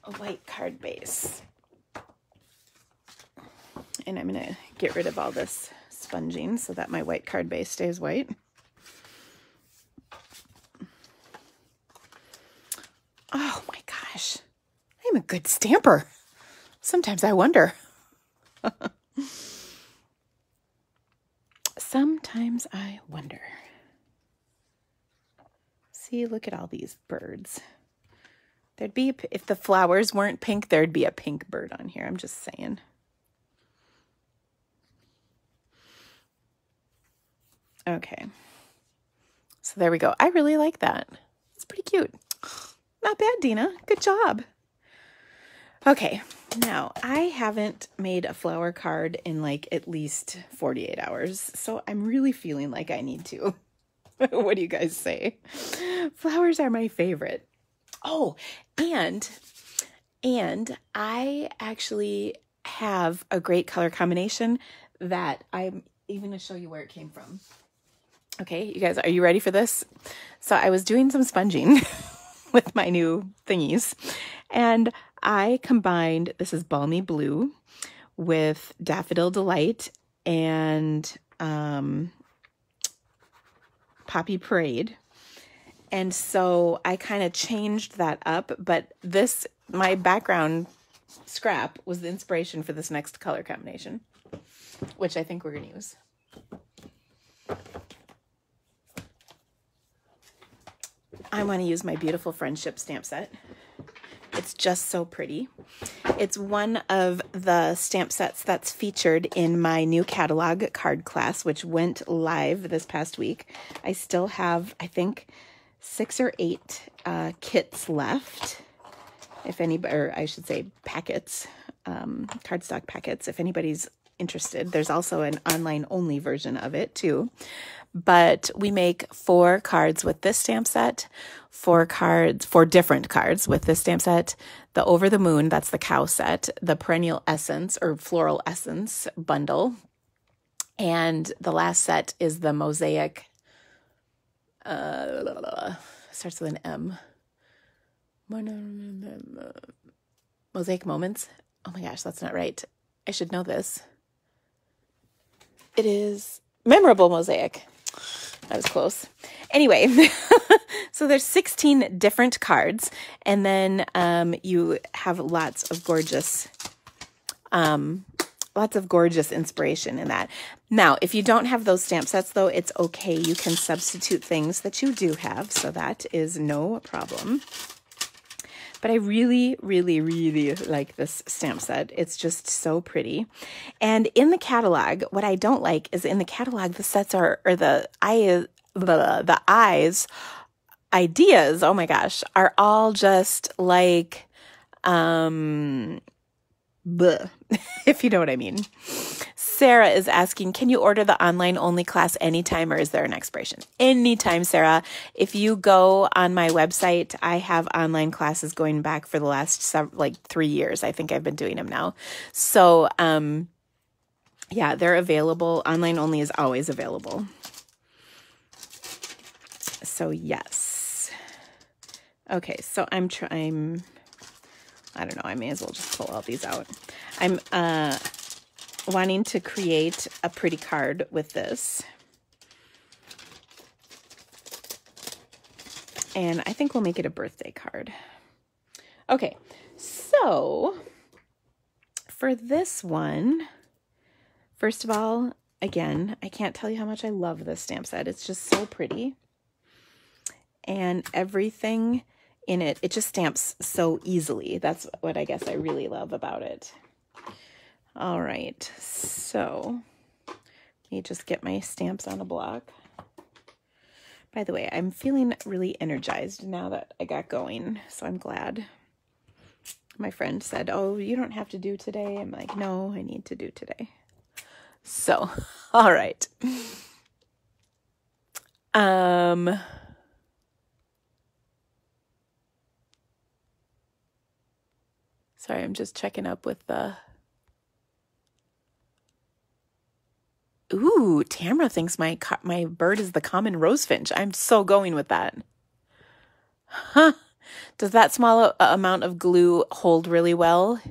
A white card base. And I'm going to get rid of all this sponging so that my white card base stays white. Oh my gosh. I'm a good stamper. Sometimes I wonder. Sometimes I wonder. See, look at all these birds. There'd be, if the flowers weren't pink, there'd be a pink bird on here. I'm just saying. Okay. So there we go. I really like that. It's pretty cute. Not bad, Dina. Good job. Okay. Now, I haven't made a flower card in like at least 48 hours. So I'm really feeling like I need to. What do you guys say? Flowers are my favorite. Oh, and I actually have a great color combination that I'm even going to show you where it came from. Okay, you guys, are you ready for this? So I was doing some sponging with my new thingies, and I combined, this is Balmy Blue, with Daffodil Delight and Poppy Parade. And so I kind of changed that up, but this, my background scrap was the inspiration for this next color combination, which I think we're going to use. I want to use my beautiful friendship stamp set. It's just so pretty. It's one of the stamp sets that's featured in my new catalog card class, which went live this past week. I still have, I think, 6 or 8 kits left. If anybody, or I should say packets, cardstock packets, if anybody's interested. There's also an online only version of it too. But we make 4 cards with this stamp set, 4 different cards with this stamp set, the Over the Moon, that's the cow set, the Perennial Essence or Floral Essence bundle, and the last set is the Mosaic, starts with an M. Mosaic Moments. Oh my gosh, that's not right. I should know this. It is Memorable Mosaic. I was close. Anyway, so there's 16 different cards, and then you have lots of gorgeous Lots of gorgeous inspiration in that. Now, if you don't have those stamp sets, though, it's okay. You can substitute things that you do have, so that is no problem. But I really, really, really like this stamp set. It's just so pretty. And in the catalog, what I don't like is in the catalog, the sets are, or the eyes, ideas, oh my gosh, are all just like, bleh, if you know what I mean. Sarah is asking, can you order the online only class anytime, or is there an expiration? Anytime, Sarah. If you go on my website, I have online classes going back for the last 3 years. I think I've been doing them now. So, yeah, they're available. Online only is always available. So yes. Okay, so I'm trying, I don't know, I may as well just pull all these out. I'm wanting to create a pretty card with this. And I think we'll make it a birthday card. Okay, so for this one, first of all, again, I can't tell you how much I love this stamp set. It's just so pretty. And everything in it, it just stamps so easily. That's what I guess I really love about it. All right, so let me just get my stamps on a block. By the way, I'm feeling really energized now that I got going, so I'm glad. My friend said, oh, you don't have to do today. I'm like, no, I need to do today. So, all right. Sorry, I'm just checking up with the... Ooh, Tamara thinks my bird is the common rosefinch. I'm so going with that. Huh. Does that small amount of glue hold really well?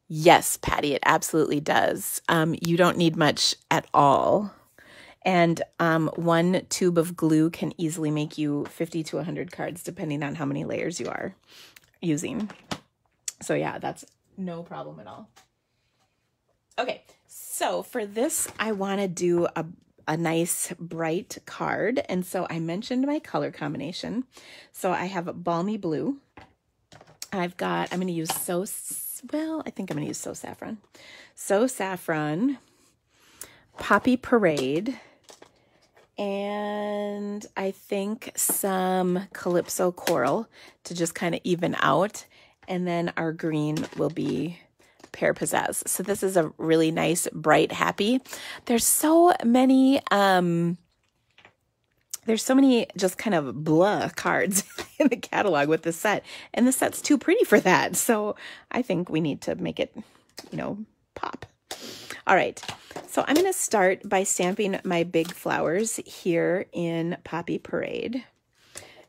Yes, Patty, it absolutely does. You don't need much at all. And 1 tube of glue can easily make you 50 to 100 cards, depending on how many layers you are using. So yeah, that's no problem at all. Okay, so for this, I want to do a nice bright card. And so I mentioned my color combination. So I have Balmy Blue. I'm going to use So Saffron. So Saffron, Poppy Parade, and I think some Calypso Coral to just kind of even out. And then our green will be Pear Pizzazz. So this is a really nice, bright, happy. There's so many just kind of blah cards in the catalog with this set. And the set's too pretty for that. So I think we need to make it, pop. All right. So I'm going to start by stamping my big flowers here in Poppy Parade,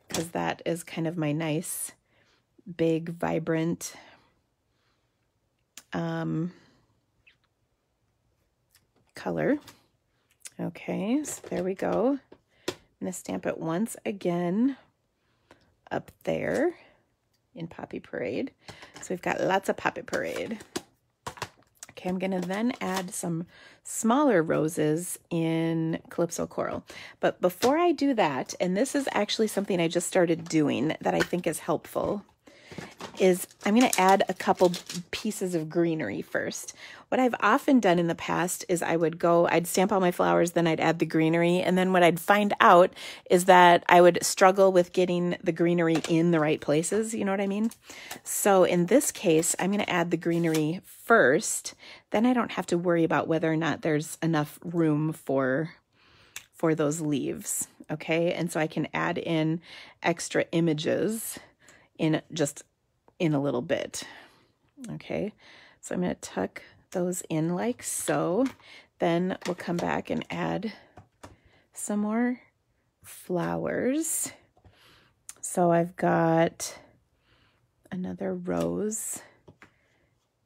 because that is kind of my nice, big, vibrant color. Okay, so there we go. I'm going to stamp it once again up there in Poppy Parade. So we've got lots of Poppy Parade. Okay, I'm going to then add some smaller roses in Calypso Coral. But before I do that, and this is actually something I just started doing that I think is helpful, is I'm going to add a couple pieces of greenery first. What I've often done in the past is I'd stamp all my flowers, then I'd add the greenery, and then what I'd find out is that I would struggle with getting the greenery in the right places, you know what I mean? So in this case, I'm going to add the greenery first, then I don't have to worry about whether or not there's enough room for those leaves, okay? And so I can add in extra images in a little bit. Okay, so I'm going to tuck those in like so. Then we'll come back and add some more flowers. So I've got another rose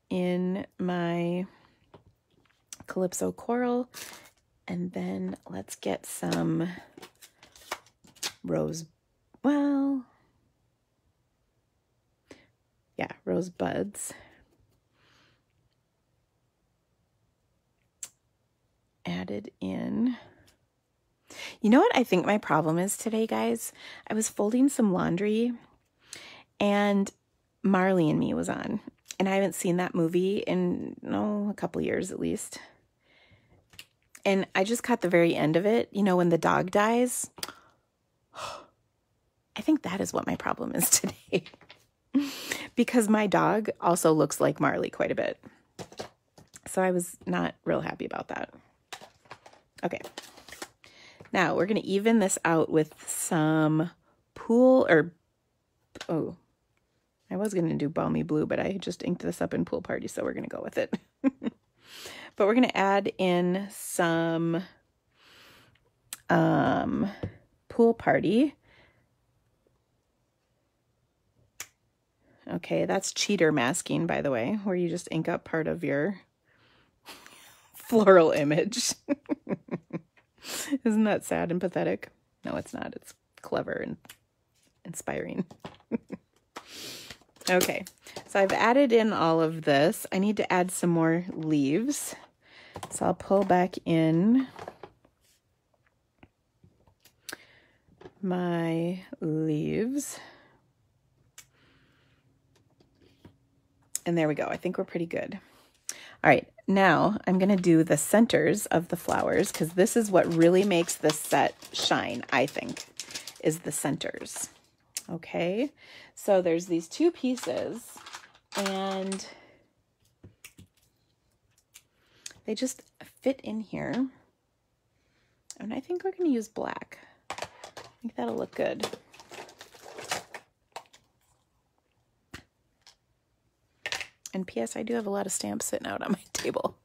in my Calypso Coral, and then let's get some rose buds. added in. You know what I think my problem is today, guys? I was folding some laundry and Marley and Me was on. And I haven't seen that movie in, a couple years at least. And I just caught the very end of it, when the dog dies. I think that is what my problem is today. Because my dog also looks like Marley quite a bit. So I was not real happy about that. Okay. Now we're going to even this out with some I was going to do Balmy Blue, but I just inked this up in Pool Party, so we're going to go with it. But we're going to add in some Pool Party. Okay, that's cheater masking, by the way, where you just ink up part of your floral image. Isn't that sad and pathetic? No, it's not. It's clever and inspiring. Okay, so I've added in all of this. I need to add some more leaves. So I'll pull back in my leaves. And there we go. I think we're pretty good. All right, now I'm going to do the centers of the flowers because this is what really makes this set shine, I think, is the centers. Okay, so there's these two pieces and they just fit in here. And I think we're going to use black. I think that'll look good. And P.S. I do have a lot of stamps sitting out on my table.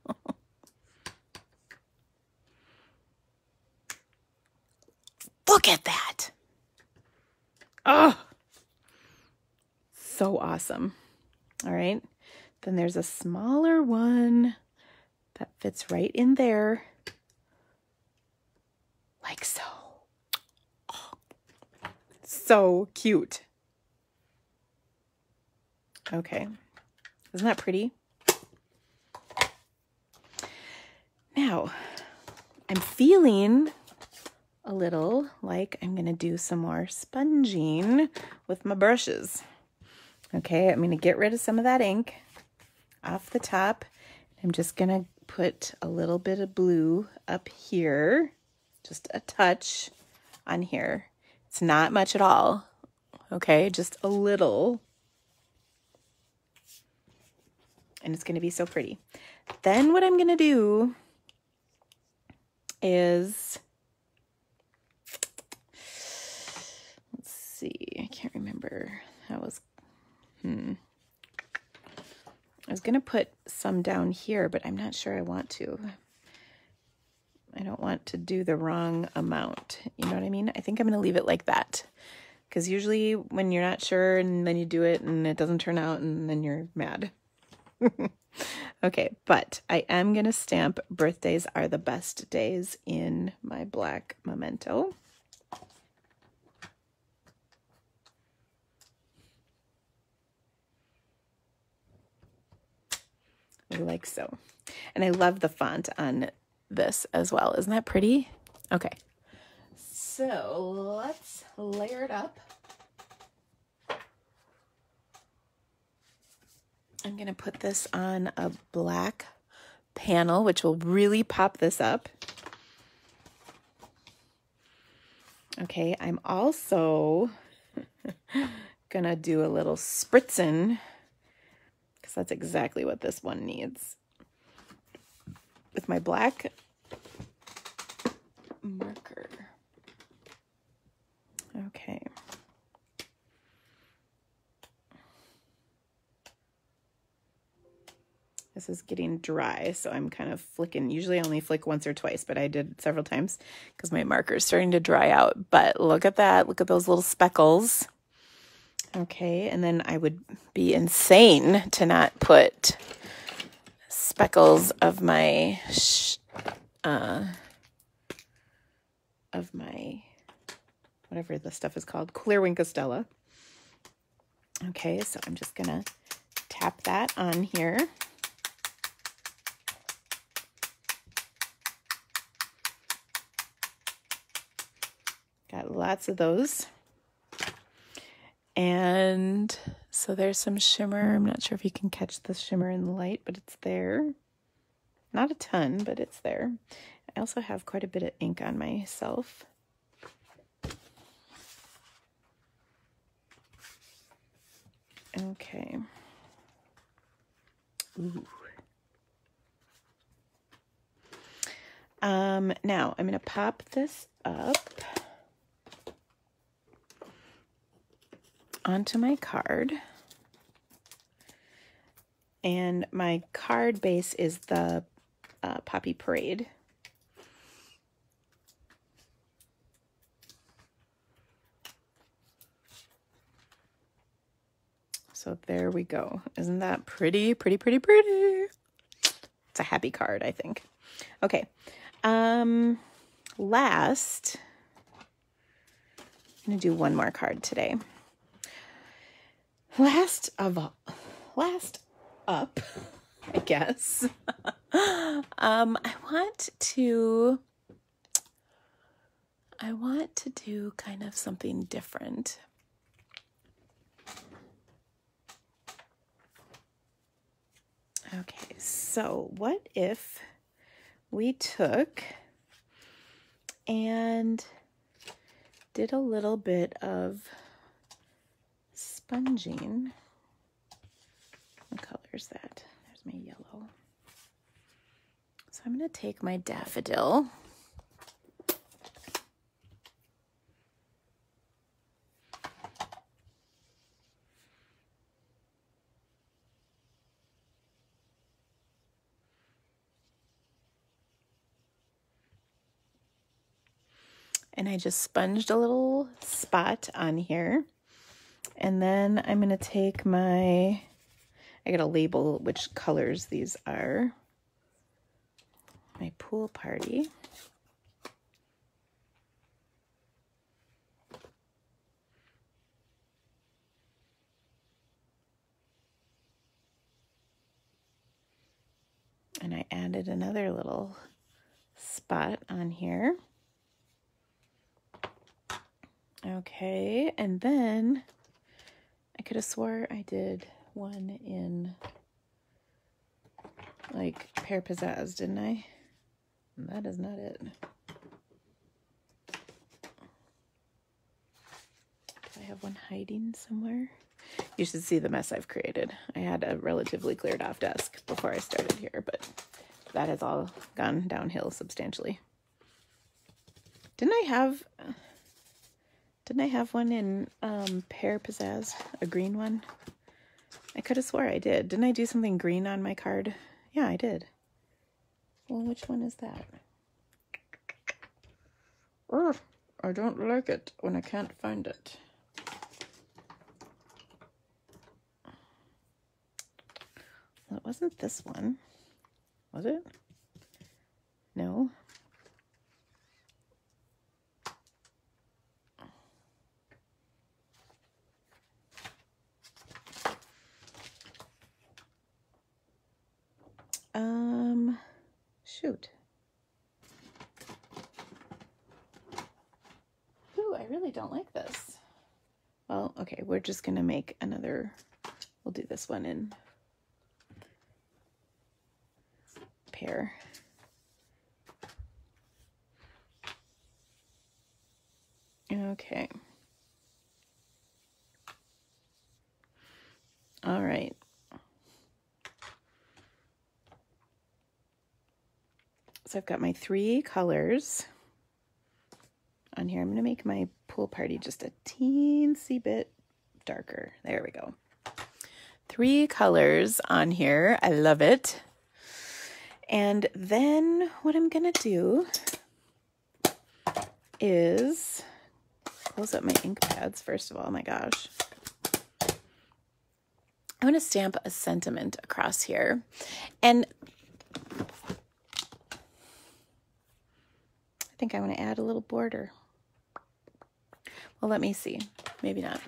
Look at that. Oh, so awesome. All right. Then there's a smaller one that fits right in there. Like so. Oh, so cute. Okay. Isn't that pretty? Now, I'm feeling a little like I'm going to do some more sponging with my brushes. Okay, I'm going to get rid of some of that ink off the top. I'm just going to put a little bit of blue up here, just a touch on here. It's not much at all, okay, just a little. And it's going to be so pretty. Then what I'm going to do is, let's see, I can't remember how it was. I was going to put some down here, but I'm not sure I want to. I don't want to do the wrong amount. You know what I mean? I think I'm going to leave it like that. Because usually when you're not sure and then you do it and it doesn't turn out and then you're mad. Okay, but I am going to stamp birthdays are the best days in my black memento. Like so. And I love the font on this as well. Isn't that pretty? Okay, so let's layer it up. I'm going to put this on a black panel, which will really pop this up. Okay, I'm also going to do a little spritzing because that's exactly what this one needs. With my black marker. Okay. This is getting dry, so I'm kind of flicking. Usually I only flick once or twice, but I did several times because my marker is starting to dry out. But look at that. Look at those little speckles. Okay, and then I would be insane to not put speckles of my whatever the stuff is called, Clear Winkostella. Okay, so I'm just gonna tap that on here. Got lots of those. And so there's some shimmer. I'm not sure if you can catch the shimmer in the light, but it's there. Not a ton, but it's there. I also have quite a bit of ink on myself. Okay. Ooh. Now I'm going to pop this up onto my card. And my card base is the Poppy Parade. So there we go. Isn't that pretty, pretty, pretty, pretty? It's a happy card, I think. Okay. Last, I'm going to do one more card today. Last up, I guess. I want to do kind of something different. Okay, so what if we took and did a little bit of sponging. What color is that? There's my yellow. So I'm going to take my daffodil. And I just sponged a little spot on here. And then I'm going to take I got to label which colors these are. My pool party. And I added another little spot on here. Okay, and then I could have swore I did one in like Pear Pizzazz, didn't I? And that is not it. Do I have one hiding somewhere? You should see the mess I've created. I had a relatively cleared off desk before I started here, but that has all gone downhill substantially. Didn't I have one in Pear Pizzazz, a green one? I could have swore I did. Didn't I do something green on my card? Yeah, I did. Well, which one is that? Oh, I don't like it when I can't find it. Well, it wasn't this one. Was it? No. Shoot. Ooh, I really don't like this. Well, okay, we're just gonna make another, we'll do this one in Pear. Okay. All right. So I've got my 3 colors on here. I'm going to make my pool party just a teensy bit darker. There we go. 3 colors on here. I love it. And then what I'm going to do is close up my ink pads first of all. Oh my gosh. I'm going to stamp a sentiment across here. And I think I want to add a little border. Well, let me see. Maybe not.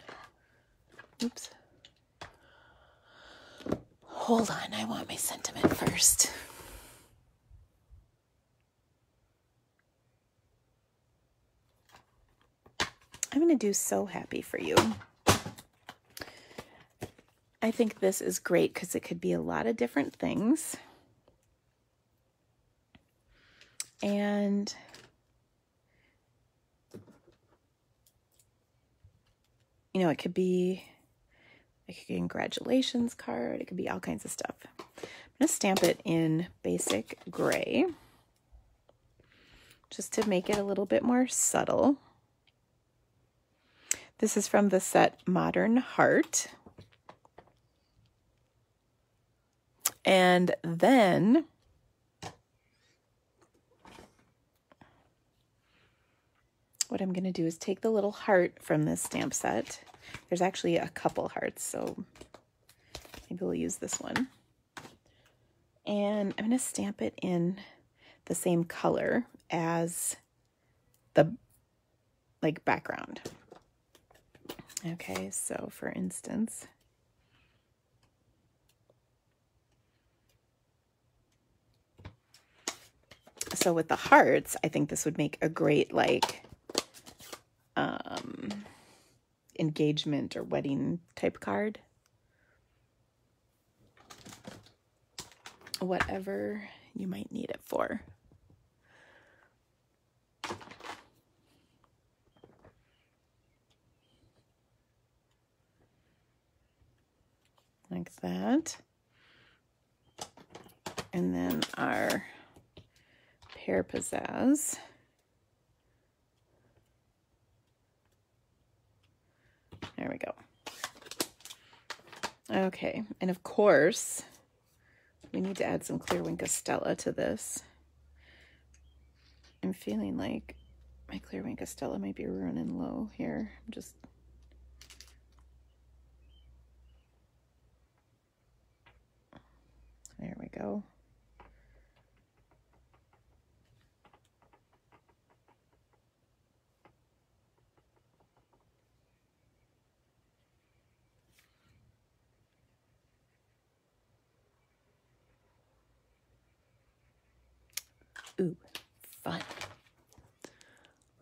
Oops. Hold on. I want my sentiment first. I'm going to do So Happy for You. I think this is great because it could be a lot of different things. And you know, it could be like a congratulations card. It could be all kinds of stuff. I'm going to stamp it in basic gray just to make it a little bit more subtle. This is from the set Modern Heart. And then what I'm going to do is take the little heart from this stamp set. There's actually a couple hearts, so maybe we'll use this one. And I'm going to stamp it in the same color as the background. Okay, so for instance, so with the hearts, I think this would make a great engagement or wedding type card. Whatever you might need it for. Like that. And then our Pear Pizzazz. There we go. Okay, and of course, we need to add some clear wing Castella to this. I'm feeling like my clear wing Castella might be running low here. There we go. Ooh, fun.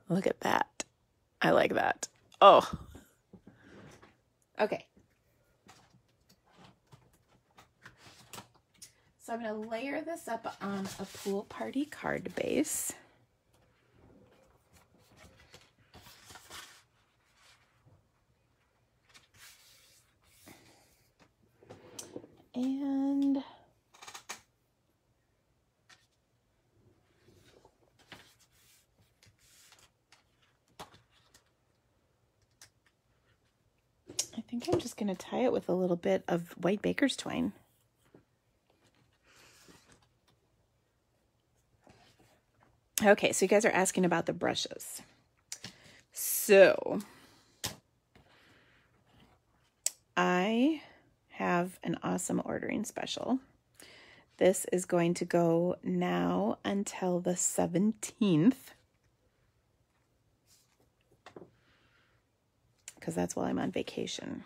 Look at that. I like that. Oh. Okay. So I'm going to layer this up on a pool party card base. And I think I'm just going to tie it with a little bit of white baker's twine. Okay, so you guys are asking about the brushes. So I have an awesome ordering special. This is going to go now until the 17th. Because that's while I'm on vacation.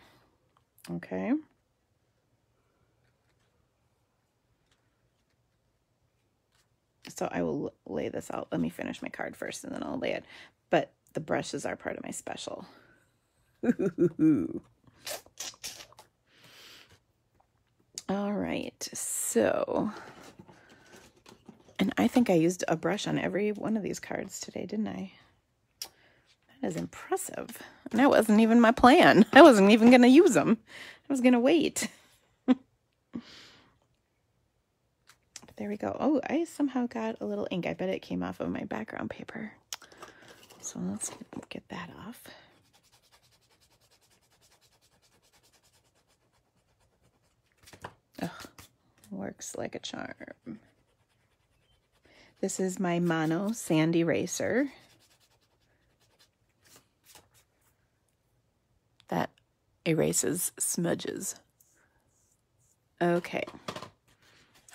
Okay. So I will lay this out. Let me finish my card first and then I'll lay it. But the brushes are part of my special. All right. So, and I think I used a brush on every one of these cards today, didn't I? That is impressive. And that wasn't even my plan. I wasn't even going to use them. I was going to wait. There we go. Oh, I somehow got a little ink. I bet it came off of my background paper. So let's get that off. Ugh, works like a charm. This is my Mono Sand Eraser. That erases smudges. Okay.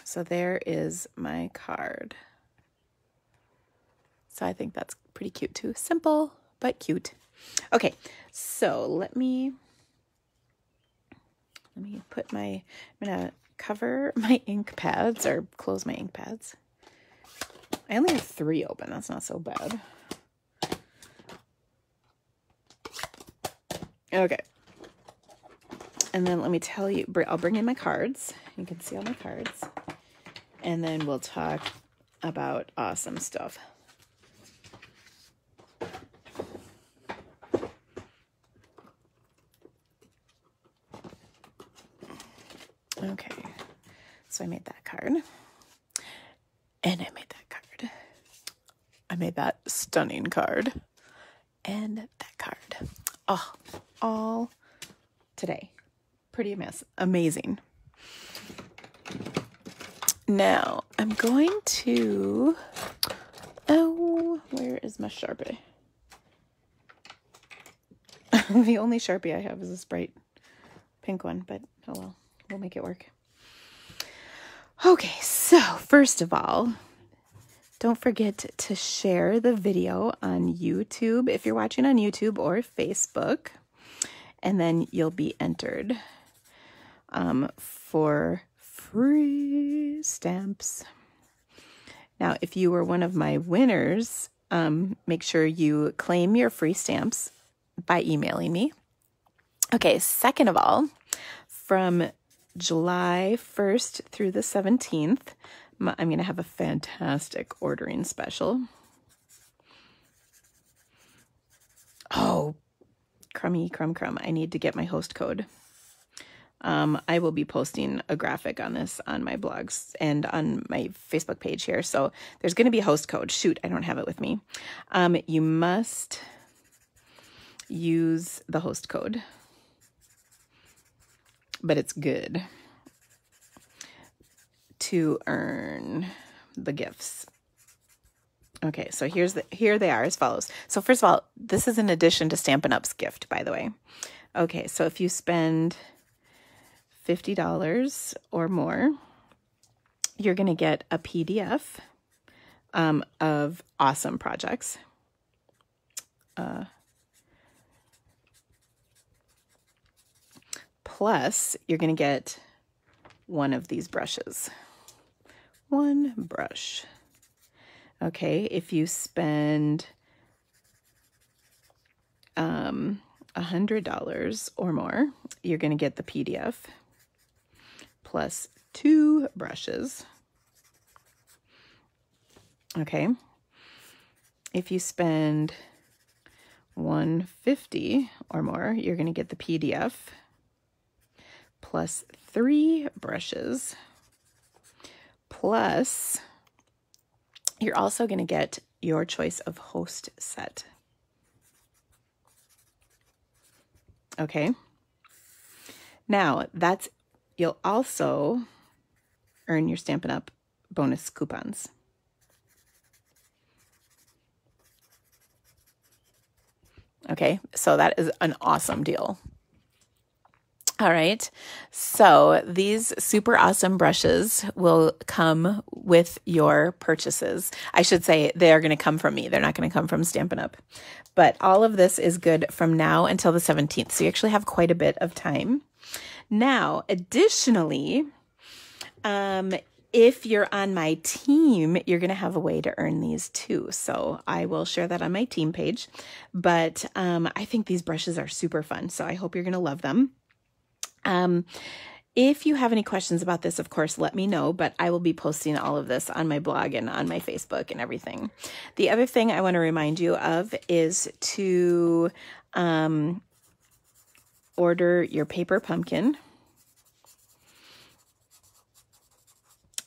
So there is my card. So I think that's pretty cute too. Simple, but cute. Okay, so let me put I'm gonna cover my ink pads or close my ink pads. I only have 3 open, that's not so bad. Okay. And then let me tell you, I'll bring in my cards. You can see all my cards. And then we'll talk about awesome stuff. Okay. So I made that card. And I made that card. I made that stunning card. And that card. Oh, all today. Pretty amazing. Now, I'm going to... Oh, where is my Sharpie? The only Sharpie I have is this bright pink one, but oh well, we'll make it work. Okay, so first of all, don't forget to share the video on YouTube if you're watching on YouTube or Facebook, and then you'll be entered for free stamps. Now, if you were one of my winners, make sure you claim your free stamps by emailing me. Okay, second of all, from July 1st through the 17th, I'm going to have a fantastic ordering special. Oh, crummy. I need to get my host code. I will be posting a graphic on this on my blogs and on my Facebook page here. So there's going to be a host code. Shoot, I don't have it with me. You must use the host code, but it's good to earn the gifts. Okay, so here they are as follows. So first of all, this is in addition to Stampin' Up's gift, by the way. Okay, so if you spend $50 or more, you're going to get a PDF of awesome projects. Plus, you're going to get one of these brushes. One brush. Okay, if you spend $100 or more, you're going to get the PDF plus 2 brushes. Okay, if you spend $150 or more, you're going to get the PDF plus 3 brushes, plus you're also going to get your choice of host set. Okay. Now, you'll also earn your Stampin' Up! Bonus coupons. Okay, so that is an awesome deal. All right, so these super awesome brushes will come with your purchases. I should say they are going to come from me. They're not going to come from Stampin' Up. But all of this is good from now until the 17th, so you actually have quite a bit of time. Now, additionally, if you're on my team, you're going to have a way to earn these too. So I will share that on my team page. But I think these brushes are super fun, so I hope you're going to love them. If you have any questions about this, of course, let me know, but I will be posting all of this on my blog and on my Facebook and everything. The other thing I want to remind you of is to order your paper pumpkin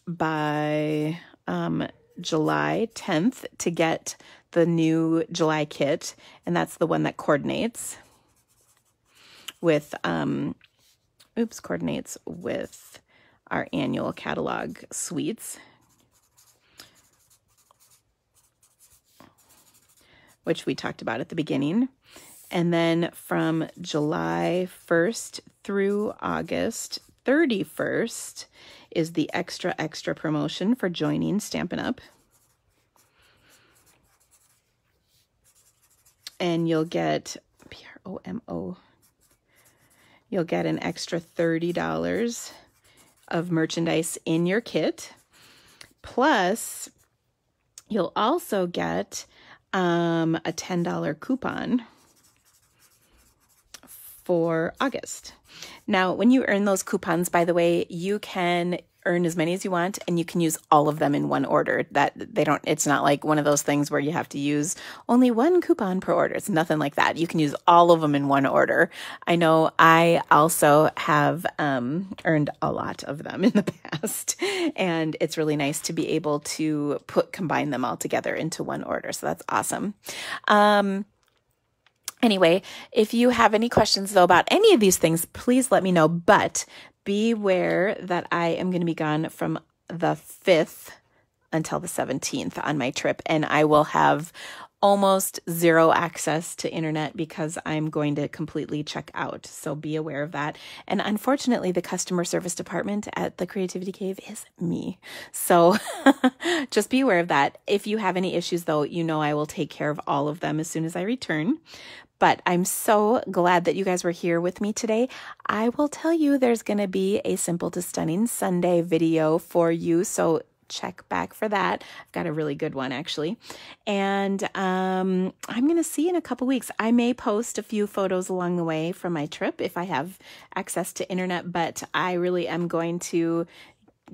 by July 10th to get the new July kit, and that's the one that coordinates with coordinates with our annual catalog suites, which we talked about at the beginning. And then from July 1st through August 31st is the extra promotion for joining Stampin' Up. And you'll get PROMO. You'll get an extra $30 of merchandise in your kit. Plus, you'll also get a $10 coupon for August. Now, when you earn those coupons, by the way, you can earn as many as you want, and you can use all of them in one order. It's not like one of those things where you have to use only one coupon per order. It's nothing like that. You can use all of them in one order. I know I also have earned a lot of them in the past, and it's really nice to be able to combine them all together into one order. So that's awesome. Anyway, if you have any questions though about any of these things, please let me know. But beware that I am going to be gone from the 5th until the 17th on my trip, and I will have almost zero access to internet because I'm going to completely check out. So be aware of that. And unfortunately, the customer service department at the Creativity Cave is me. So just be aware of that. If you have any issues though, I will take care of all of them as soon as I return. But I'm so glad that you guys were here with me today. I will tell you there's going to be a Simple to Stunning Sunday video for you. So check back for that. I've got a really good one actually. And I'm going to see you in a couple weeks. I may post a few photos along the way from my trip if I have access to internet, but I really am going to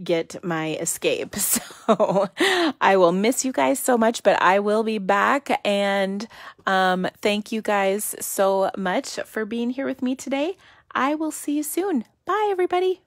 get my escape. So I will miss you guys so much, but I will be back. And thank you guys so much for being here with me today. I will see you soon. Bye, everybody.